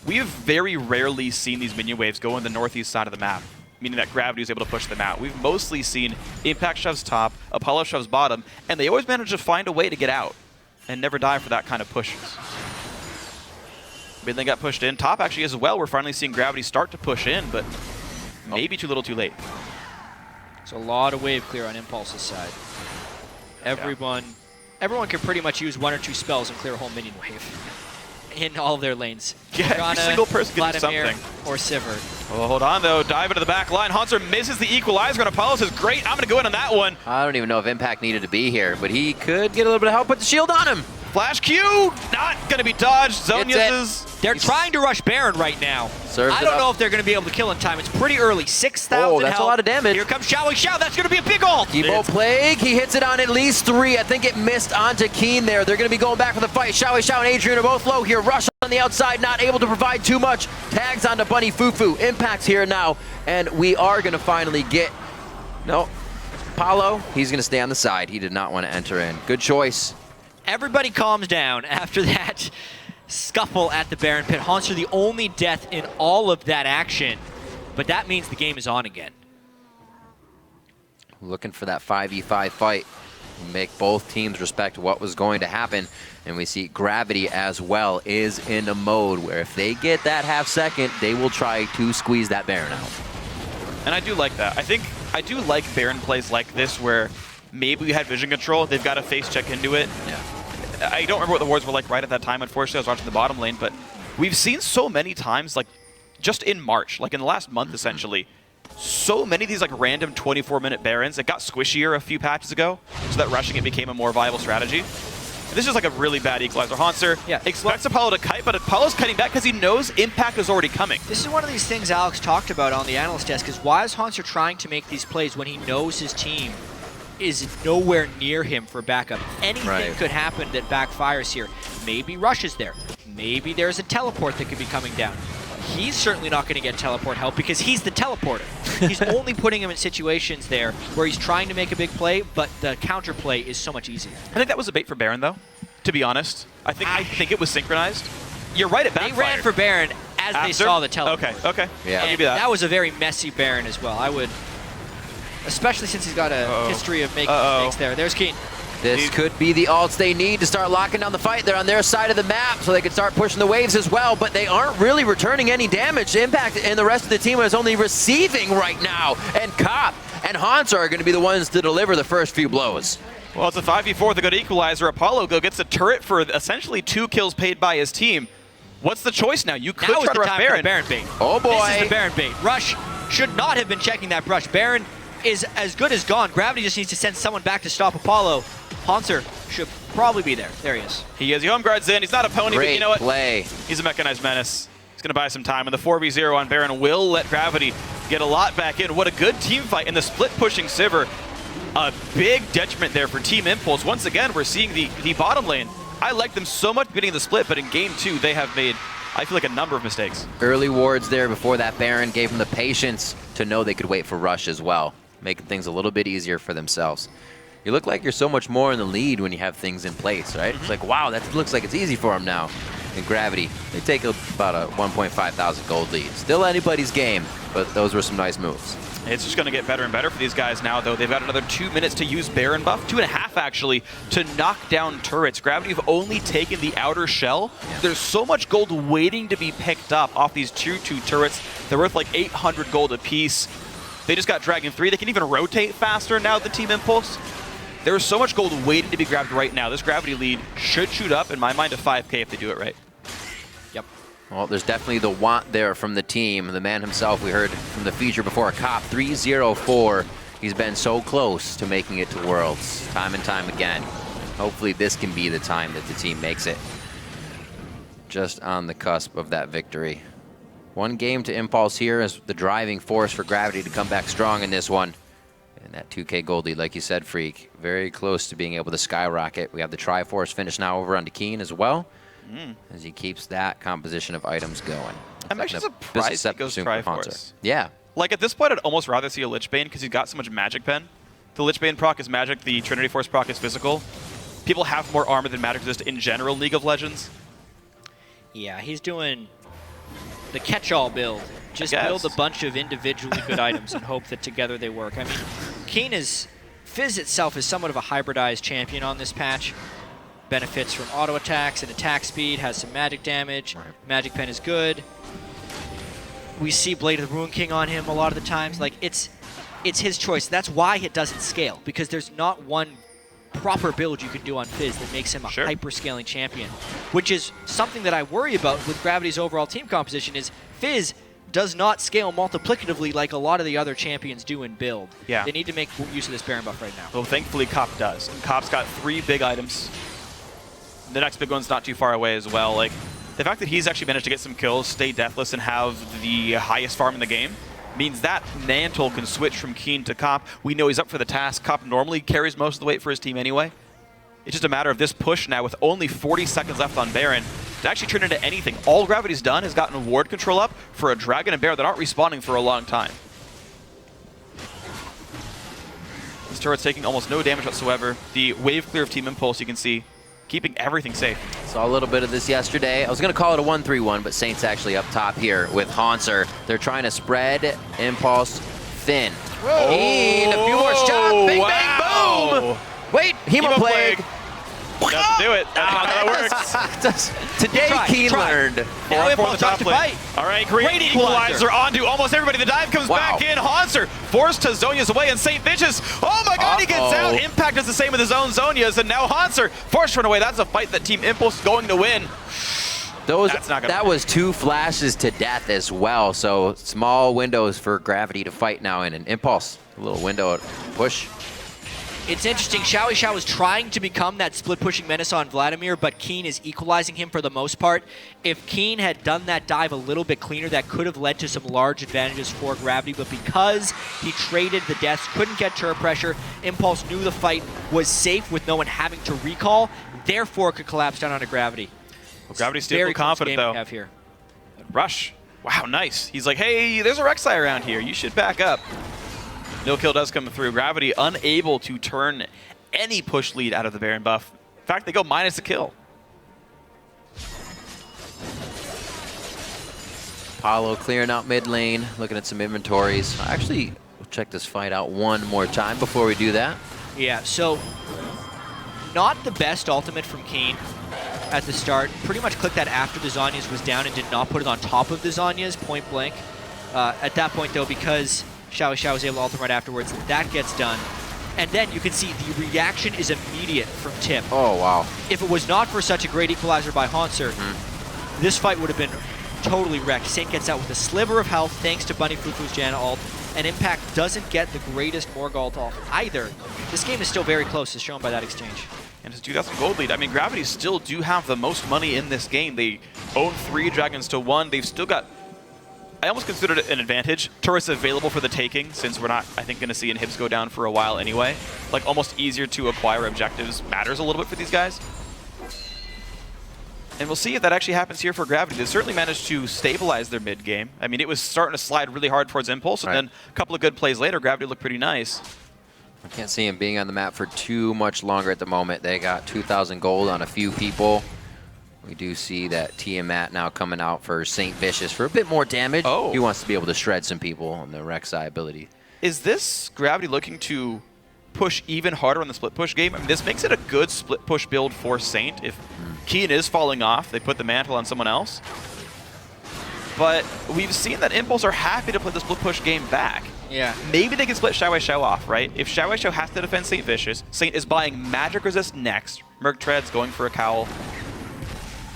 We have very rarely seen these minion waves go in the northeast side of the map, meaning that Gravity is able to push them out. We've mostly seen Impact shoves top, Apollo shoves bottom, and they always manage to find a way to get out and never die for that kind of pushes. But they got pushed in. Top actually as well. We're finally seeing Gravity start to push in, but maybe too little too late. So a lot of wave clear on Impulse's side. Everyone can pretty much use 1 or 2 spells and clear a whole minion wave in all of their lanes. Yeah, every single person can do Vladimir, something. or Sivir. Oh, hold on, though. Dive into the back line. Haunter misses the equalizer, and Apollo says, great, I'm going to go in on that one. I don't even know if Impact needed to be here, but he could get a little bit of help. Put the shield on him. Flash Q, not going to be dodged. Zonia's is... They're trying to rush Baron right now. Serves I it don't up. know if they're going to be able to kill in time. It's pretty early. 6,000 Oh, that's health. a lot of damage. Here comes Xiao. That's going to be a big ult. Evo Plague, he hits it on at least 3. I think it missed onto Keen there. They're going to be going back for the fight. Xiao and Adrian are both low here. Rush on the outside, not able to provide too much. Tags onto Bunny Fufu. Impact's here now, and we are going to finally get... No. Apollo, he's going to stay on the side. He did not want to enter in. Good choice. Everybody calms down after that scuffle at the Baron Pit. Haunter the only death in all of that action, but that means the game is on again. Looking for that 5v5 fight. Make both teams respect what was going to happen. And we see Gravity as well is in a mode where if they get that half second, they will try to squeeze that Baron out. And I do like that. I do like Baron plays like this where maybe we had vision control. They've got to face check into it. Yeah. I don't remember what the wards were like right at that time. Unfortunately, I was watching the bottom lane, but we've seen so many times, like just in March, like in the last month essentially, so many of these like random 24-minute Barons. It got squishier a few patches ago, so that rushing it became a more viable strategy. And this is like a really bad equalizer. Haunter expects Apollo to kite, but Apollo's cutting back because he knows Impact is already coming. This is one of these things Alex talked about on the analyst desk, is why is Haunter trying to make these plays when he knows his team is nowhere near him for backup? Anything could happen that backfires here. Maybe Rush is there. Maybe there's a teleport that could be coming down. He's certainly not going to get teleport help because he's the teleporter. He's only putting him in situations there where he's trying to make a big play, but the counter play is so much easier. I think that was a bait for Baron, though, to be honest. I think it was synchronized. You're right, it backfired. They ran for Baron as they saw the teleport. Okay. Yeah. I'll give you that. That was a very messy Baron as well. I would, especially since he's got a history of making mistakes there. There's Keen. This could be the ults they need to start locking down the fight. They're on their side of the map, so they can start pushing the waves as well, but they aren't really returning any damage. Impact and the rest of the team is only receiving right now, and Cop and Haunter are going to be the ones to deliver the first few blows. Well, it's a 5v4 the good equalizer. Apollo gets a turret for essentially 2 kills paid by his team. What's the choice now? You could try to rush Baron. Baron bait. Oh boy. This is the Baron bait. Rush should not have been checking that brush. Baron is as good as gone. Gravity just needs to send someone back to stop Apollo. Haunter should probably be there. There he is. He is. He home guards in. He's not a pony, Great but you know what? Play. He's a mechanized menace. He's going to buy some time. And the 4v0 on Baron will let Gravity get a lot back in. What a good team fight. And the split pushing Sivir. A big detriment there for Team Impulse. Once again, we're seeing the bottom lane. I like them so much beginning the split, but in game 2, they have made, I feel like, a number of mistakes. Early wards there before that Baron gave them the patience to know they could wait for Rush as well, making things a little bit easier for themselves. You look like you're so much more in the lead when you have things in place, right? It's like, wow, that looks like it's easy for them now. And Gravity, they take about a 1,500 gold lead. Still anybody's game, but those were some nice moves. It's just going to get better and better for these guys now, though. They've got another 2 minutes to use Baron buff, 2.5 actually, to knock down turrets. Gravity have only taken the outer shell. There's so much gold waiting to be picked up off these tier 2 turrets. They're worth like 800 gold apiece. They just got Dragon 3. They can even rotate faster now with the Team Impulse. There's so much gold waiting to be grabbed right now. This Gravity lead should shoot up, in my mind, to 5K if they do it right. Yep. Well, there's definitely the want there from the team. The man himself, we heard from the feature before, Cop 304. He's been so close to making it to Worlds time and time again. Hopefully this can be the time that the team makes it. Just on the cusp of that victory. One game to Impulse here is the driving force for Gravity to come back strong in this one. And that 2K gold lead, like you said, Freak, very close to being able to skyrocket. We have the Triforce finish now over onto Keen as well, as he keeps that composition of items going. I'm actually surprised he goes Triforce. Yeah. Like, at this point, I'd almost rather see a Lich Bane because he's got so much Magic Pen. The Lich Bane proc is Magic, the Trinity Force proc is physical. People have more armor than Magic Resist in general in League of Legends. Yeah, he's doing the catch-all build. Just build a bunch of individually good items and hope that together they work. I mean, Keen is... Fizz itself is somewhat of a hybridized champion on this patch. Benefits from auto attacks and attack speed, has some magic damage. Right. Magic Pen is good. We see Blade of the Ruin King on him a lot of the times. Like, it's his choice. That's why it doesn't scale, because there's not one proper build you can do on Fizz that makes him a hyper-scaling champion, which is something that I worry about with Gravity's overall team composition is Fizz does not scale multiplicatively like a lot of the other champions do in build. Yeah. They need to make use of this Baron buff right now. Well, thankfully, Cop does. And Cop's got 3 big items. The next big one's not too far away as well. Like, the fact that he's actually managed to get some kills, stay deathless, and have the highest farm in the game means that mantle can switch from Keen to Cop. We know he's up for the task. Cop normally carries most of the weight for his team anyway. It's just a matter of this push now with only 40 seconds left on Baron to actually turn into anything. All Gravity's done is gotten ward control up for a Dragon and Baron that aren't respawning for a long time. This turret's taking almost no damage whatsoever. The wave clear of Team Impulse, you can see, keeping everything safe. Saw a little bit of this yesterday. I was going to call it a 1-3-1, but Saints actually up top here with Haunser. They're trying to spread Impulse thin. Keen, a few more shots. Bing, bang, boom! Wait, Hemo Plague. Doesn't do it. That's not how it works. Today, Keen learned. Now for the top lane. All right, great equalizer onto almost everybody. The dive comes back in. Haunser forced to Zhonya's away, and St. Vicious, oh my god, he gets out. Impact is the same with his own Zhonya's, and now Haunser forced to run away. That's a fight that Team Impulse is going to win. That was 2 flashes to death as well, so small windows for Gravity to fight now in an Impulse. A little window push. It's interesting, Xiao is trying to become that split-pushing menace on Vladimir, but Keen is equalizing him for the most part. If Keen had done that dive a little bit cleaner, that could have led to some large advantages for Gravity, but because he traded the deaths, couldn't get turret pressure, Impulse knew the fight was safe with no one having to recall, therefore could collapse down onto Gravity. Well, Gravity's still confident, though. Have here. Rush. Wow, nice. He's like, hey, there's a Rek'Sai around here. You should back up. No kill does come through. Gravity unable to turn any push lead out of the Baron buff. In fact, they go minus a kill. Apollo clearing out mid lane, looking at some inventories. Actually, we'll check this fight out one more time before we do that. Yeah, so not the best ultimate from Keen at the start. Pretty much clicked that after the Zhonya's was down and did not put it on top of the Zhonya's, point blank. At that point, though, because Xiao was able to ultimate right afterwards, that gets done. And then you can see the reaction is immediate from Tip. Oh, wow. If it was not for such a great equalizer by Haunser, this fight would have been totally wrecked. Saint gets out with a sliver of health thanks to Bunny Fufu's Janna ult, and Impact doesn't get the greatest Morg ult off either. This game is still very close, as shown by that exchange. And it's a 2,000 gold lead. I mean, Gravity still do have the most money in this game. They own 3 Dragons to 1. They've still got, I almost considered it an advantage. Turrets available for the taking, since we're not, I think, going to see inhibs go down for a while anyway. Like, almost easier to acquire objectives matters a little bit for these guys. And we'll see if that actually happens here for Gravity. They certainly managed to stabilize their mid game. I mean, it was starting to slide really hard towards Impulse, and then a couple of good plays later, Gravity looked pretty nice. I can't see him being on the map for too much longer at the moment. They got 2,000 gold on a few people. We do see that Tiamat now coming out for St. Vicious for a bit more damage. Oh. He wants to be able to shred some people on the Rek'Sai ability. Is this Gravity looking to push even harder on the split push game? I mean, this makes it a good split push build for Saint. If Keen is falling off, they put the mantle on someone else. But we've seen that Impulse are happy to play the split push game back. Yeah. Maybe they can split Xiao off, right? If Xiao has to defend St. Vicious, Saint is buying Magic Resist next. Merc Tread's going for a Cowl.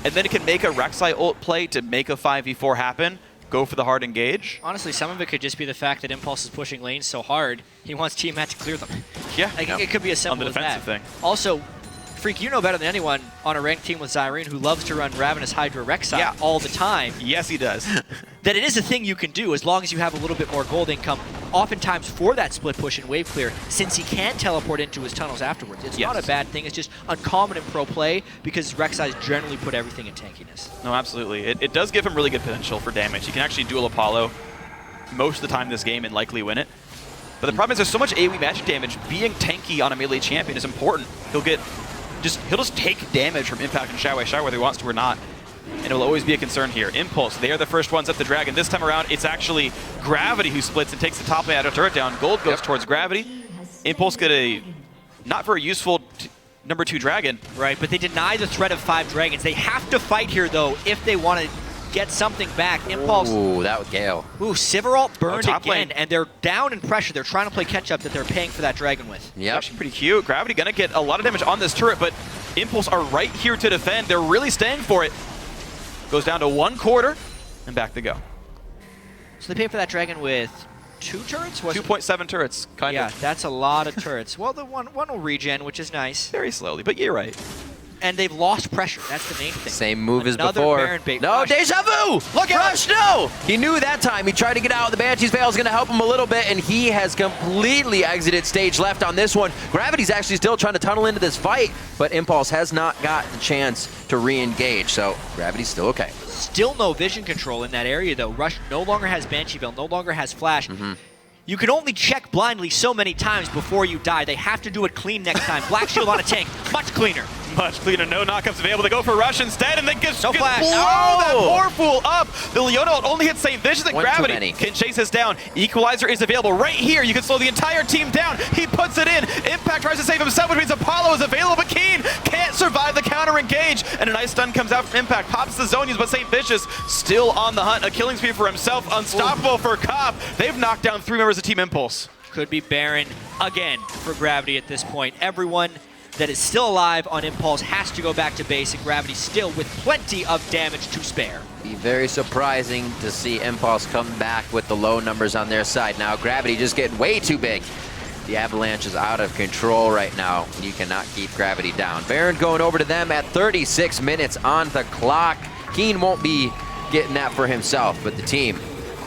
And then it can make a Rek'Sai ult play to make a 5v4 happen. Go for the hard engage. Honestly, some of it could just be the fact that Impulse is pushing lanes so hard, he wants Team Matt to clear them. Yeah. Like, it could be as simple on the as defensive that. thing. Also, Freak, you know better than anyone on a ranked team with Zyrene who loves to run Ravenous Hydra Rek'Sai all the time. Yes, he does. That it is a thing you can do as long as you have a little bit more gold income, oftentimes for that split push and wave clear, since he can teleport into his tunnels afterwards. It's not a bad thing, it's just uncommon in pro play because Rek'Sai's generally put everything in tankiness. No, absolutely. It does give him really good potential for damage. He can actually duel Apollo most of the time this game and likely win it. But the problem is there's so much AoE magic damage. Being tanky on a melee champion is important. He'll just take damage from Impact and Xiao whether he wants to or not. And it will always be a concern here. Impulse, they are the first ones up the Dragon. This time around, it's actually Gravity who splits and takes the top lane out of turret down. Gold goes towards Gravity. Impulse get a not very useful number 2 Dragon. Right, but they deny the threat of 5 dragons. They have to fight here, though, if they want to get something back. Impulse. Ooh, that was Gale. Ooh, Sivaralt burned top again, lane. and they're down in pressure. They're trying to play catch-up that they're paying for that dragon with. Yep. Actually pretty cute. Gravity gonna get a lot of damage on this turret, but Impulse are right here to defend. They're really staying for it. Goes down to 1/4, and back they go. So they pay for that dragon with 2 turrets? 2.7 turrets, kind yeah, of. that's a lot of turrets. Well, the one will regen, which is nice. Very slowly, but you're right. And they've lost pressure. That's the main thing. Same move as Another before. Baron bait. No, Rush. deja vu! Look at Rush, no! He knew that time. He tried to get out. The Banshee's Veil is going to help him a little bit, and he has completely exited stage left on this one. Gravity's actually still trying to tunnel into this fight, but Impulse has not got the chance to re-engage, so Gravity's still okay. Still no vision control in that area, though. Rush no longer has Banshee Veil, no longer has Flash. You can only check blindly so many times before you die. They have to do it clean next time. Black Shield on a tank, much cleaner. Much cleaner, no knockups available. They go for Rush instead, and they get No flash. blow that poor fool up. The Leona only hits St. Vicious, and One too Gravity many. can chase this down. Equalizer is available right here. You can slow the entire team down. He puts it in. Impact tries to save himself, which means Apollo is available, but Keen can't survive the counter engage. And a nice stun comes out from Impact. Pops the Zonias, but St. Vicious still on the hunt. A killing spree for himself. Unstoppable for Cobb. They've knocked down 3 members of Team Impulse. Could be Baron again for Gravity at this point. Everyone that is still alive on Impulse has to go back to base, and Gravity still with plenty of damage to spare. Be very surprising to see Impulse come back with the low numbers on their side. Now Gravity just getting way too big. The Avalanche is out of control right now. You cannot keep Gravity down. Baron going over to them at 36 minutes on the clock. Keen won't be getting that for himself, but the team,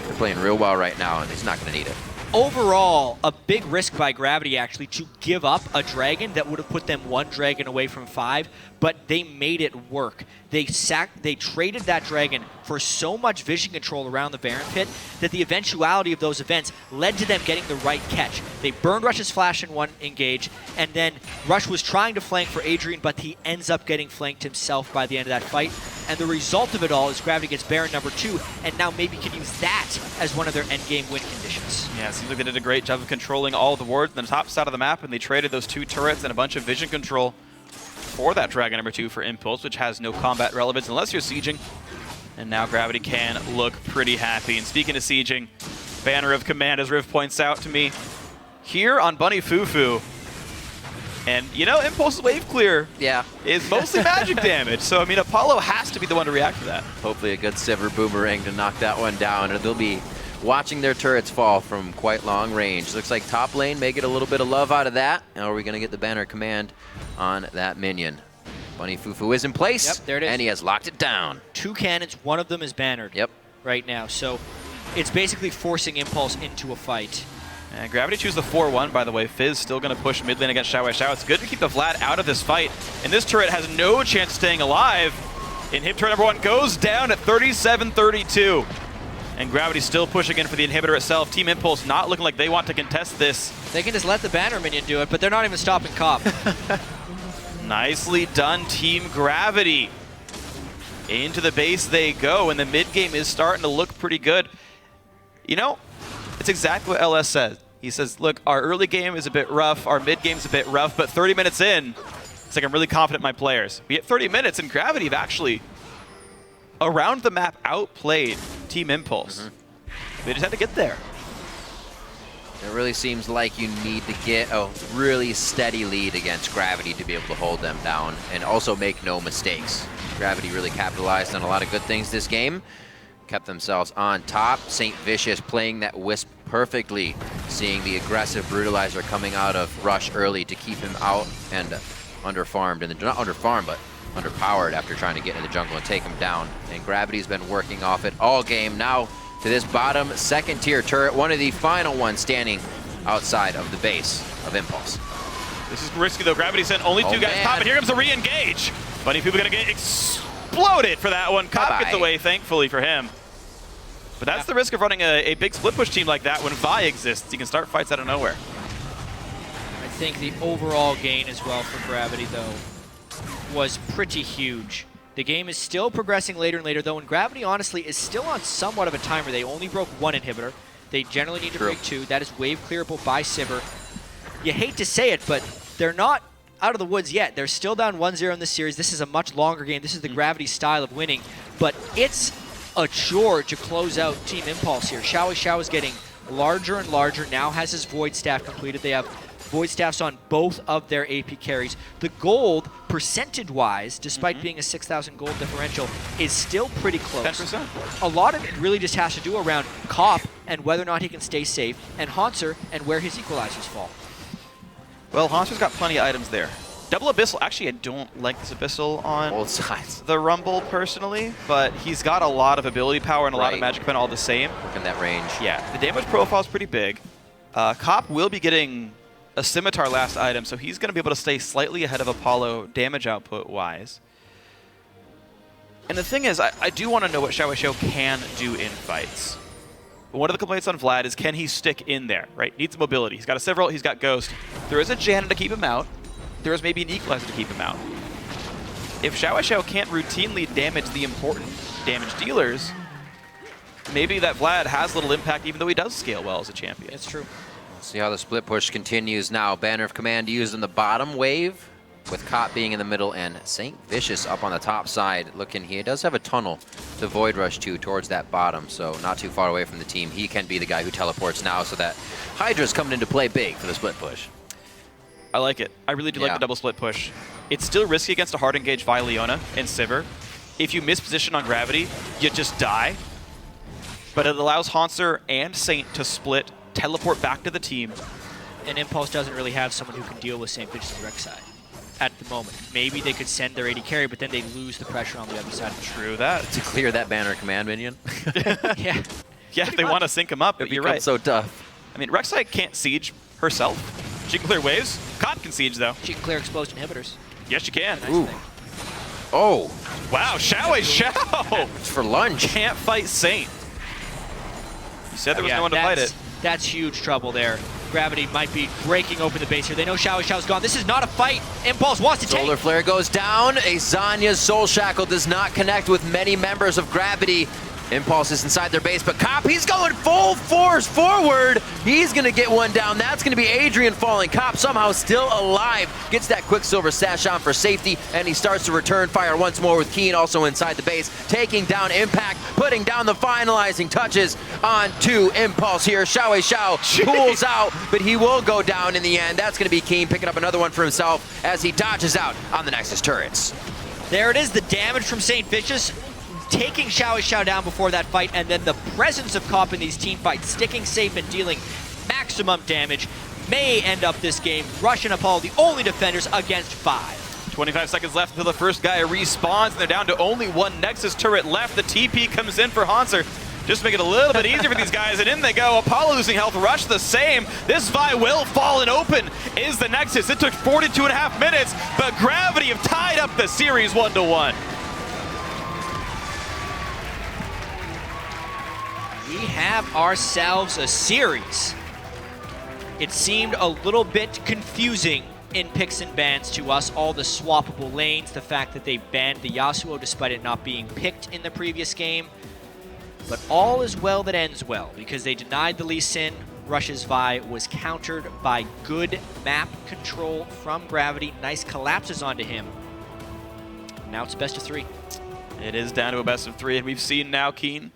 they're playing real well right now, and he's not going to need it. Overall, a big risk by Gravity actually to give up a dragon that would have put them 1 dragon away from 5, but they made it work. They traded that dragon for so much vision control around the Baron pit that the eventuality of those events led to them getting the right catch. They burned Rush's flash in 1 engage, and then Rush was trying to flank for Adrian, but he ends up getting flanked himself by the end of that fight. And the result of it all is Gravity gets Baron number 2, and now maybe can use that as one of their endgame win conditions. Yeah, it seems like they did a great job of controlling all the wards on the top side of the map, and they traded those 2 turrets and a bunch of vision control for that Dragon number 2 for Impulse, which has no combat relevance unless you're sieging. And now Gravity can look pretty happy. And speaking of sieging, Banner of Command, as Riv points out to me, here on Bunny Fufu. And, you know, Impulse's wave clear is mostly magic damage. So, I mean, Apollo has to be the one to react to that. Hopefully a good Sivir Boomerang to knock that one down. And they'll be watching their turrets fall from quite long range. Looks like top lane may get a little bit of love out of that. Now are we going to get the Banner Command on that minion? Bunny Fufu is in place. Yep, there it is. And he has locked it down. 2 cannons, one of them is bannered right now. So it's basically forcing Impulse into a fight. And Gravity choose the 4-1, by the way. Fizz still going to push mid lane against Xiao. It's good to keep the Vlad out of this fight. And this turret has no chance of staying alive. Inhib turret number 1 goes down at 37-32. And Gravity still pushing in for the inhibitor itself. Team Impulse not looking like they want to contest this. They can just let the Banner minion do it, but they're not even stopping Cop. Nicely done, Team Gravity. Into the base they go, and the mid game is starting to look pretty good. You know, it's exactly what LS says. He says, look, our early game is a bit rough, our mid game's a bit rough, but 30 minutes in, it's like I'm really confident in my players. We hit 30 minutes, and Gravity have actually, around the map, outplayed Team Impulse. They just had to get there. It really seems like you need to get a really steady lead against Gravity to be able to hold them down and also make no mistakes. Gravity really capitalized on a lot of good things this game, kept themselves on top. St. Vicious playing that Wisp perfectly, seeing the aggressive Brutalizer coming out of Rush early to keep him out and underfarmed, and not underfarmed, but underpowered after trying to get into the jungle and take him down. And Gravity's been working off it all game. Now to this bottom second tier turret, one of the final ones standing outside of the base of Impulse. This is risky though. Gravity sent only two guys man. top, and here comes the re-engage. Bunny people gonna get exploded for that one. Cop gets away, thankfully for him. But that's the risk of running a big split push team like that when Vi exists. You can start fights out of nowhere. I think the overall gain as well for Gravity, though, was pretty huge. The game is still progressing later and later, though, and Gravity, honestly, is still on somewhat of a timer. They only broke one inhibitor. They generally need to break two. That is wave clearable by Sivir. You hate to say it, but they're not out of the woods yet. They're still down 1-0 in this series. This is a much longer game. This is the Gravity style of winning, but it's a chore to close out Team Impulse here. Xiao is getting larger and larger, now has his Void Staff completed. They have Void Staffs on both of their AP carries. The gold, percentage-wise, despite being a 6,000 gold differential, is still pretty close. 10%. A lot of it really just has to do around Cop and whether or not he can stay safe, and Haunter and where his equalizers fall. Well, Haunter's got plenty of items there. Double Abyssal, actually I don't like this Abyssal on Both sides. the Rumble personally, but he's got a lot of ability power and a lot of magic pen all the same. Look in that range. Yeah, the damage profile is pretty big. Cop will be getting a Scimitar last item, so he's going to be able to stay slightly ahead of Apollo damage output-wise. And the thing is, I do want to know what Xiao can do in fights. One of the complaints on Vlad is, can he stick in there, right? Needs mobility. He's got a Several, he's got Ghost. There is a Janna to keep him out. There is maybe an Equalizer to keep him out. If Xiao can't routinely damage the important damage dealers, maybe that Vlad has little impact even though he does scale well as a champion. It's true. See how the split push continues now. Banner of Command used in the bottom wave, with Cop being in the middle and St. Vicious up on the top side. Looking, he does have a tunnel to Void Rush to towards that bottom, so not too far away from the team. He can be the guy who teleports now, so that Hydra's coming into play big for the split push. I like it. I really do like the double split push. It's still risky against a hard engaged Vi Leona and Sivir. If you miss position on Gravity, you just die. But it allows Haunter and Saint to split, teleport back to the team. And Impulse doesn't really have someone who can deal with St. Vicious and Rek'Sai at the moment. Maybe they could send their AD carry, but then they lose the pressure on the other side. True that. To clear that Banner of Command minion. Yeah. Yeah, they want to sync him up, but you're right. So tough. I mean, Rek'Sai can't siege herself. She can clear waves. Cop can siege, though. She can clear exposed inhibitors. Yes, she can. Nice Ooh. thing. Oh, Wow, Xiao! it's for lunge. Can't fight Saint. You said there was no one to fight it. That's huge trouble there. Gravity might be breaking open the base here. They know Xiao's gone. This is not a fight. Impulse wants to Solar take. Flare goes down. A Zanya's Soul Shackle does not connect with many members of Gravity. Impulse is inside their base, but Cop, he's going full force forward. He's going to get one down. That's going to be Adrian falling. Cop somehow still alive. Gets that Quicksilver sash on for safety, and he starts to return fire once more with Keen also inside the base, taking down Impact, putting down the finalizing touches onto Impulse here. Xiao pulls out, but he will go down in the end. That's going to be Keen picking up another one for himself as he dodges out on the Nexus turrets. There it is, the damage from St. Vicious, taking Xiao down before that fight, and then the presence of Cop in these team fights, sticking safe and dealing maximum damage, may end up this game. Rush and Apollo, the only defenders against 5. 25 seconds left until the first guy respawns, and they're down to only one Nexus turret left. The TP comes in for Haunter, just to make it a little bit easier for these guys, and in they go. Apollo losing health, Rush the same. This Vi will fall, and open is the Nexus. It took 42.5 minutes, but Gravity have tied up the series 1-1. We have ourselves a series. It seemed a little bit confusing in picks and bans to us, all the swappable lanes, the fact that they banned the Yasuo despite it not being picked in the previous game. But all is well that ends well, because they denied the Lee Sin. Rush's Vi was countered by good map control from Gravity. Nice collapses onto him. Now it's best of 3. It is down to a best of 3, and we've seen now Keen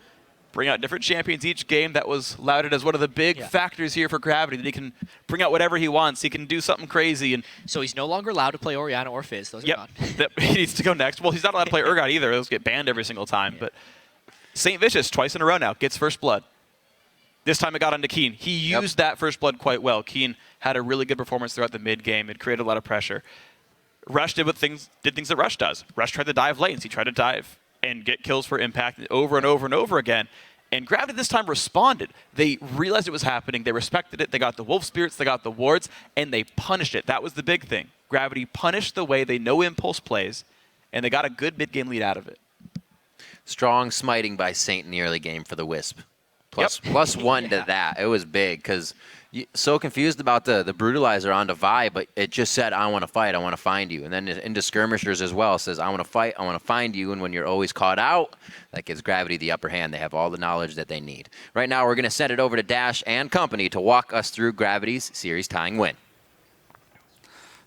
bring out different champions each game. That was lauded as one of the big factors here for Gravity, that he can bring out whatever he wants. He can do something crazy. And So he's no longer allowed to play Orianna or Fizz. Those are gone. He needs to go next. Well, he's not allowed to play Urgot either. Those get banned every single time. But St. Vicious, twice in a row now, gets first blood. This time it got onto Keen. He used that first blood quite well. Keen had a really good performance throughout the mid game. It created a lot of pressure. Rush did things that Rush does. Rush tried to dive lanes. He tried to dive and get kills for impact over and over and over again. And Gravity this time responded. They realized it was happening. They respected it. They got the Wolf Spirits. They got the wards. And they punished it. That was the big thing. Gravity punished the way they know Impulse plays. And they got a good mid-game lead out of it. Strong smiting by Saint in the early game for the Wisp. Plus one to that. It was big because so confused about the Brutalizer onto Vi, but it just said, I want to fight, I want to find you. And then into Skirmishers as well, it says, I want to fight, I want to find you. And when you're always caught out, that gives Gravity the upper hand. They have all the knowledge that they need. Right now, we're going to send it over to Dash and company to walk us through Gravity's series tying win.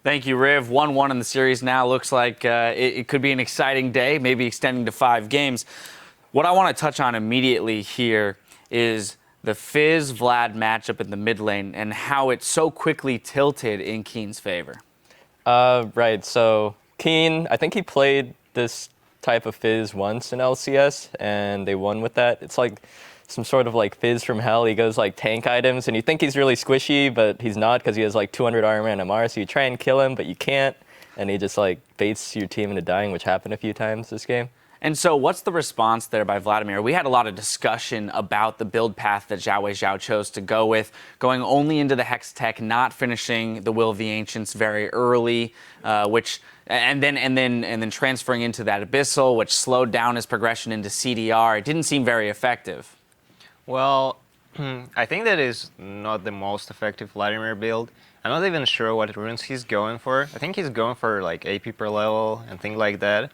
Thank you, Riv. 1-1 in the series now. Looks like it could be an exciting day, maybe extending to 5 games. What I want to touch on immediately here is the Fizz-Vlad matchup in the mid lane and how it so quickly tilted in Keen's favor. Right, so Keen, I think he played this type of Fizz once in LCS, and they won with that. It's like some sort of like Fizz from hell. He goes like tank items, and you think he's really squishy, but he's not because he has like 200 armor and MR, so you try and kill him, but you can't, and he just like baits your team into dying, which happened a few times this game. And so what's the response there by Vladimir? We had a lot of discussion about the build path that Xiao Weizhao chose to go with, going only into the Hex Tech, not finishing the Will of the Ancients very early, and then transferring into that Abyssal, which slowed down his progression into CDR. It didn't seem very effective. Well, I think that is not the most effective Vladimir build. I'm not even sure what runes he's going for. I think he's going for like AP per level and things like that.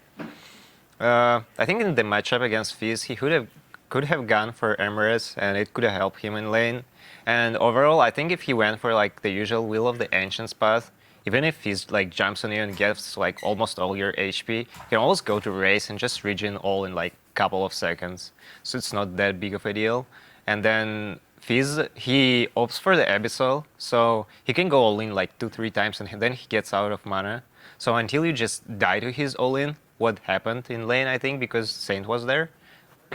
I think in the matchup against Fizz, he could have gone for Emirates, and it could have helped him in lane. And overall, I think if he went for like the usual Will of the Ancients path, even if Fizz like jumps on you and gets like almost all your HP, you can always go to race and just regen all in like a couple of seconds. So it's not that big of a deal. And then Fizz, he opts for the Abyssal, so he can go all in like 2-3 times, and then he gets out of mana. So until you just die to his all in, what happened in lane, I think, because Saint was there,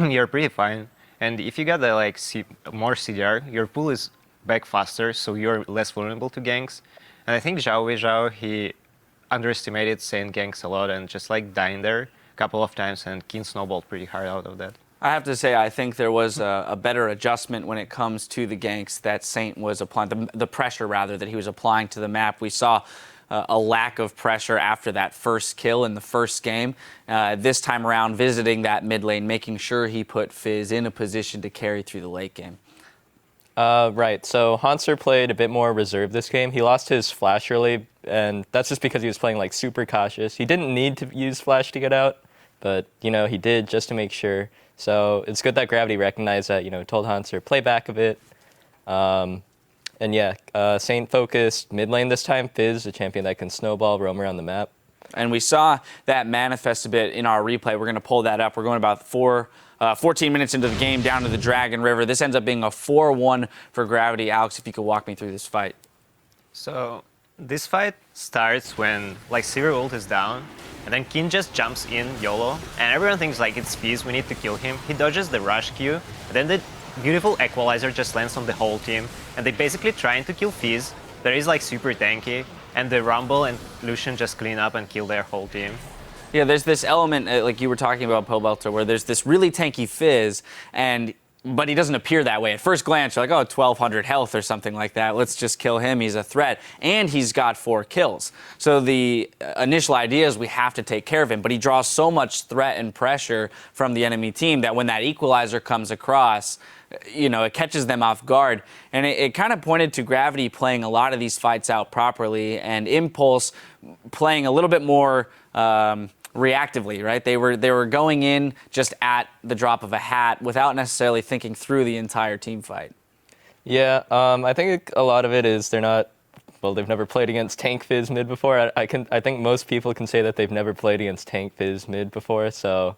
you're pretty fine. And if you got the like more CDR, your pool is back faster, so you're less vulnerable to ganks. And I think Xiao Weizhao, he underestimated Saint ganks a lot and just like dying there a couple of times, and Keen snowballed pretty hard out of that. I have to say, I think there was a better adjustment when it comes to the ganks that Saint was applying, the pressure rather that he was applying to the map. We saw a lack of pressure after that first kill in the first game. This time around, visiting that mid lane, making sure he put Fizz in a position to carry through the late game. Right, so Hanser played a bit more reserved this game. He lost his flash early, and that's just because he was playing like super cautious. He didn't need to use flash to get out, but you know, he did just to make sure. So it's good that Gravity recognized that, you know, told Hanser, play back a bit. And yeah, Saint focused mid lane this time. Fizz, a champion that can snowball, roam around the map. And we saw that manifest a bit in our replay. We're going to pull that up. We're going about 14 minutes into the game down to the Dragon River. This ends up being a 4-1 for Gravity. Alex, if you could walk me through this fight. So this fight starts when like Sivir ult is down, and then Keen just jumps in YOLO, and everyone thinks like it's Fizz, we need to kill him. He dodges the rush Q, and then the beautiful equalizer just lands on the whole team, and they basically trying to kill Fizz. There is like super tanky, and the Rumble and Lucian just clean up and kill their whole team. Yeah, there's this element, like you were talking about, Pobelter, where there's this really tanky Fizz, but he doesn't appear that way. At first glance, you're like, oh, 1,200 health or something like that. Let's just kill him. He's a threat. And he's got 4 kills. So the initial idea is we have to take care of him. But he draws so much threat and pressure from the enemy team that when that equalizer comes across, you know, it catches them off guard. And it kind of pointed to Gravity playing a lot of these fights out properly and Impulse playing a little bit more reactively, right? They were going in just at the drop of a hat without necessarily thinking through the entire team fight. Yeah, I think a lot of it is they've never played against Tank Fizz mid before. I think most people can say that they've never played against Tank Fizz mid before, so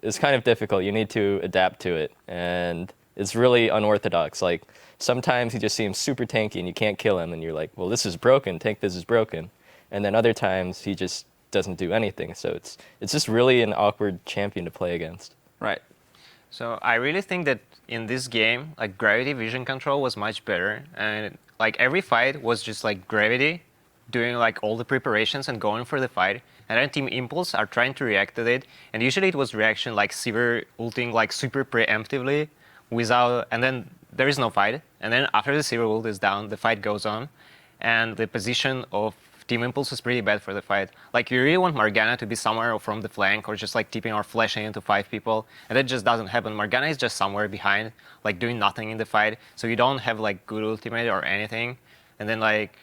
is kind of difficult. You need to adapt to it, and it's really unorthodox. Like sometimes he just seems super tanky and you can't kill him, and you're like, well, this is broken. Tank this is broken. And then other times he just doesn't do anything. So it's just really an awkward champion to play against. Right. So I really think that in this game, like Gravity vision control was much better, and like every fight was just like Gravity doing like all the preparations and going for the fight, and then Team Impulse are trying to react to it, and usually it was reaction like Sivir ulting like super preemptively without, and then there is no fight, and then after the Sivir ult is down, the fight goes on, and the position of Team Impulse is pretty bad for the fight. Like, you really want Morgana to be somewhere from the flank or just like tipping or flashing into 5 people, and that just doesn't happen. Morgana is just somewhere behind, like doing nothing in the fight, so you don't have like good ultimate or anything. And then like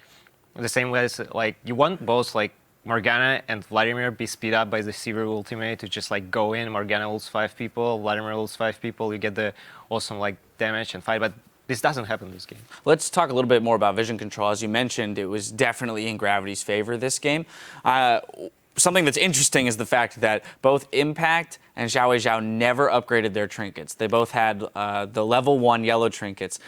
the same way as like you want both like Morgana and Vladimir be speed up by the Sivir ultimate to just like go in, Morgana ults 5 people, Vladimir ults 5 people, you get the awesome like damage and fight, but this doesn't happen this game. Let's talk a little bit more about vision control. As you mentioned, it was definitely in Gravity's favor this game. Something that's interesting is the fact that both Impact and Xiao Zhao never upgraded their trinkets. They both had the level 1 yellow trinkets,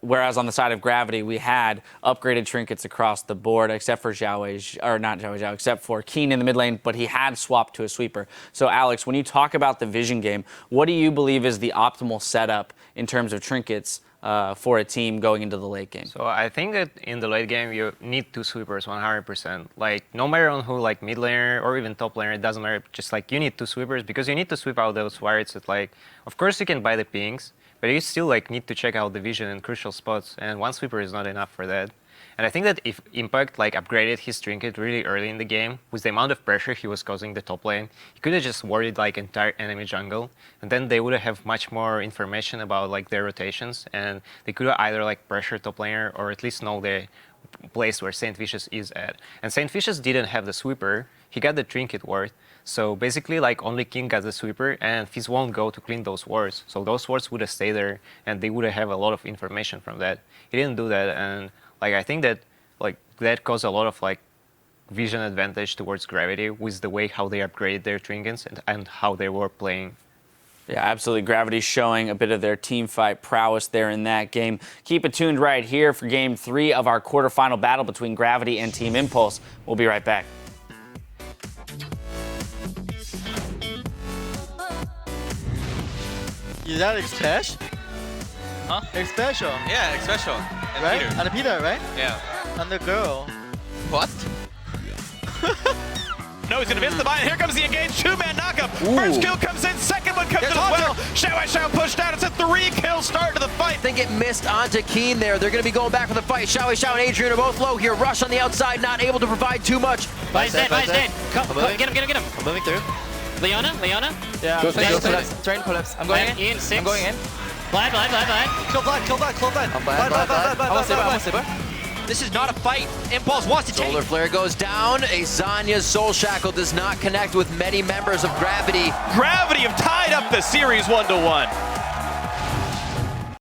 whereas on the side of Gravity, we had upgraded trinkets across the board, except for except for Keen in the mid lane, but he had swapped to a sweeper. So Alex, when you talk about the vision game, what do you believe is the optimal setup in terms of trinkets for a team going into the late game? So I think that in the late game you need 2 sweepers 100%. Like no matter on who, like mid laner or even top laner, it doesn't matter. Just like you need 2 sweepers because you need to sweep out those wards that like, of course you can buy the pings, but you still like need to check out the vision in crucial spots, and 1 sweeper is not enough for that. And I think that if Impact like upgraded his trinket really early in the game, with the amount of pressure he was causing the top lane, he could have just warded like entire enemy jungle, and then they would have much more information about like their rotations, and they could have either like pressure top laner or at least know the place where Saint Vicious is at. And Saint Vicious didn't have the sweeper, he got the trinket ward. So basically like only King got the sweeper, and Fizz won't go to clean those wards. So those wards would have stayed there and they would have a lot of information from that. He didn't do that, and like I think that like that caused a lot of like vision advantage towards Gravity with the way how they upgraded their trinkets and how they were playing. Yeah, absolutely. Gravity showing a bit of their team fight prowess there in that game. Keep it tuned right here for Game 3 of our quarterfinal battle between Gravity and Team Impulse. We'll be right back. Is that X-Special? Huh? X-Special, Yeah, X-Special. And right? Peter. And Peter, right? Yeah. And the girl. What? No, he's going to miss the buy, and here comes the engaged 2-man knockup. First kill comes in, second one comes in as well. Xiao pushed out. It's a 3-kill start to the fight. I think it missed onto Keen there. They're going to be going back for the fight. Xiao and Adrian are both low here. Rush on the outside, not able to provide too much. Vice dead. Get him. I'm moving through. Leona. Yeah. Go collapse. Train collapse. I'm going in. In 6. I'm going in. Blind. Kill blind. I'm blind. I want Saber. This is not a fight. Impulse wants to take. Solar Flare goes down. A Zanya's Soul Shackle does not connect with many members of Gravity. Gravity have tied up the series 1-1.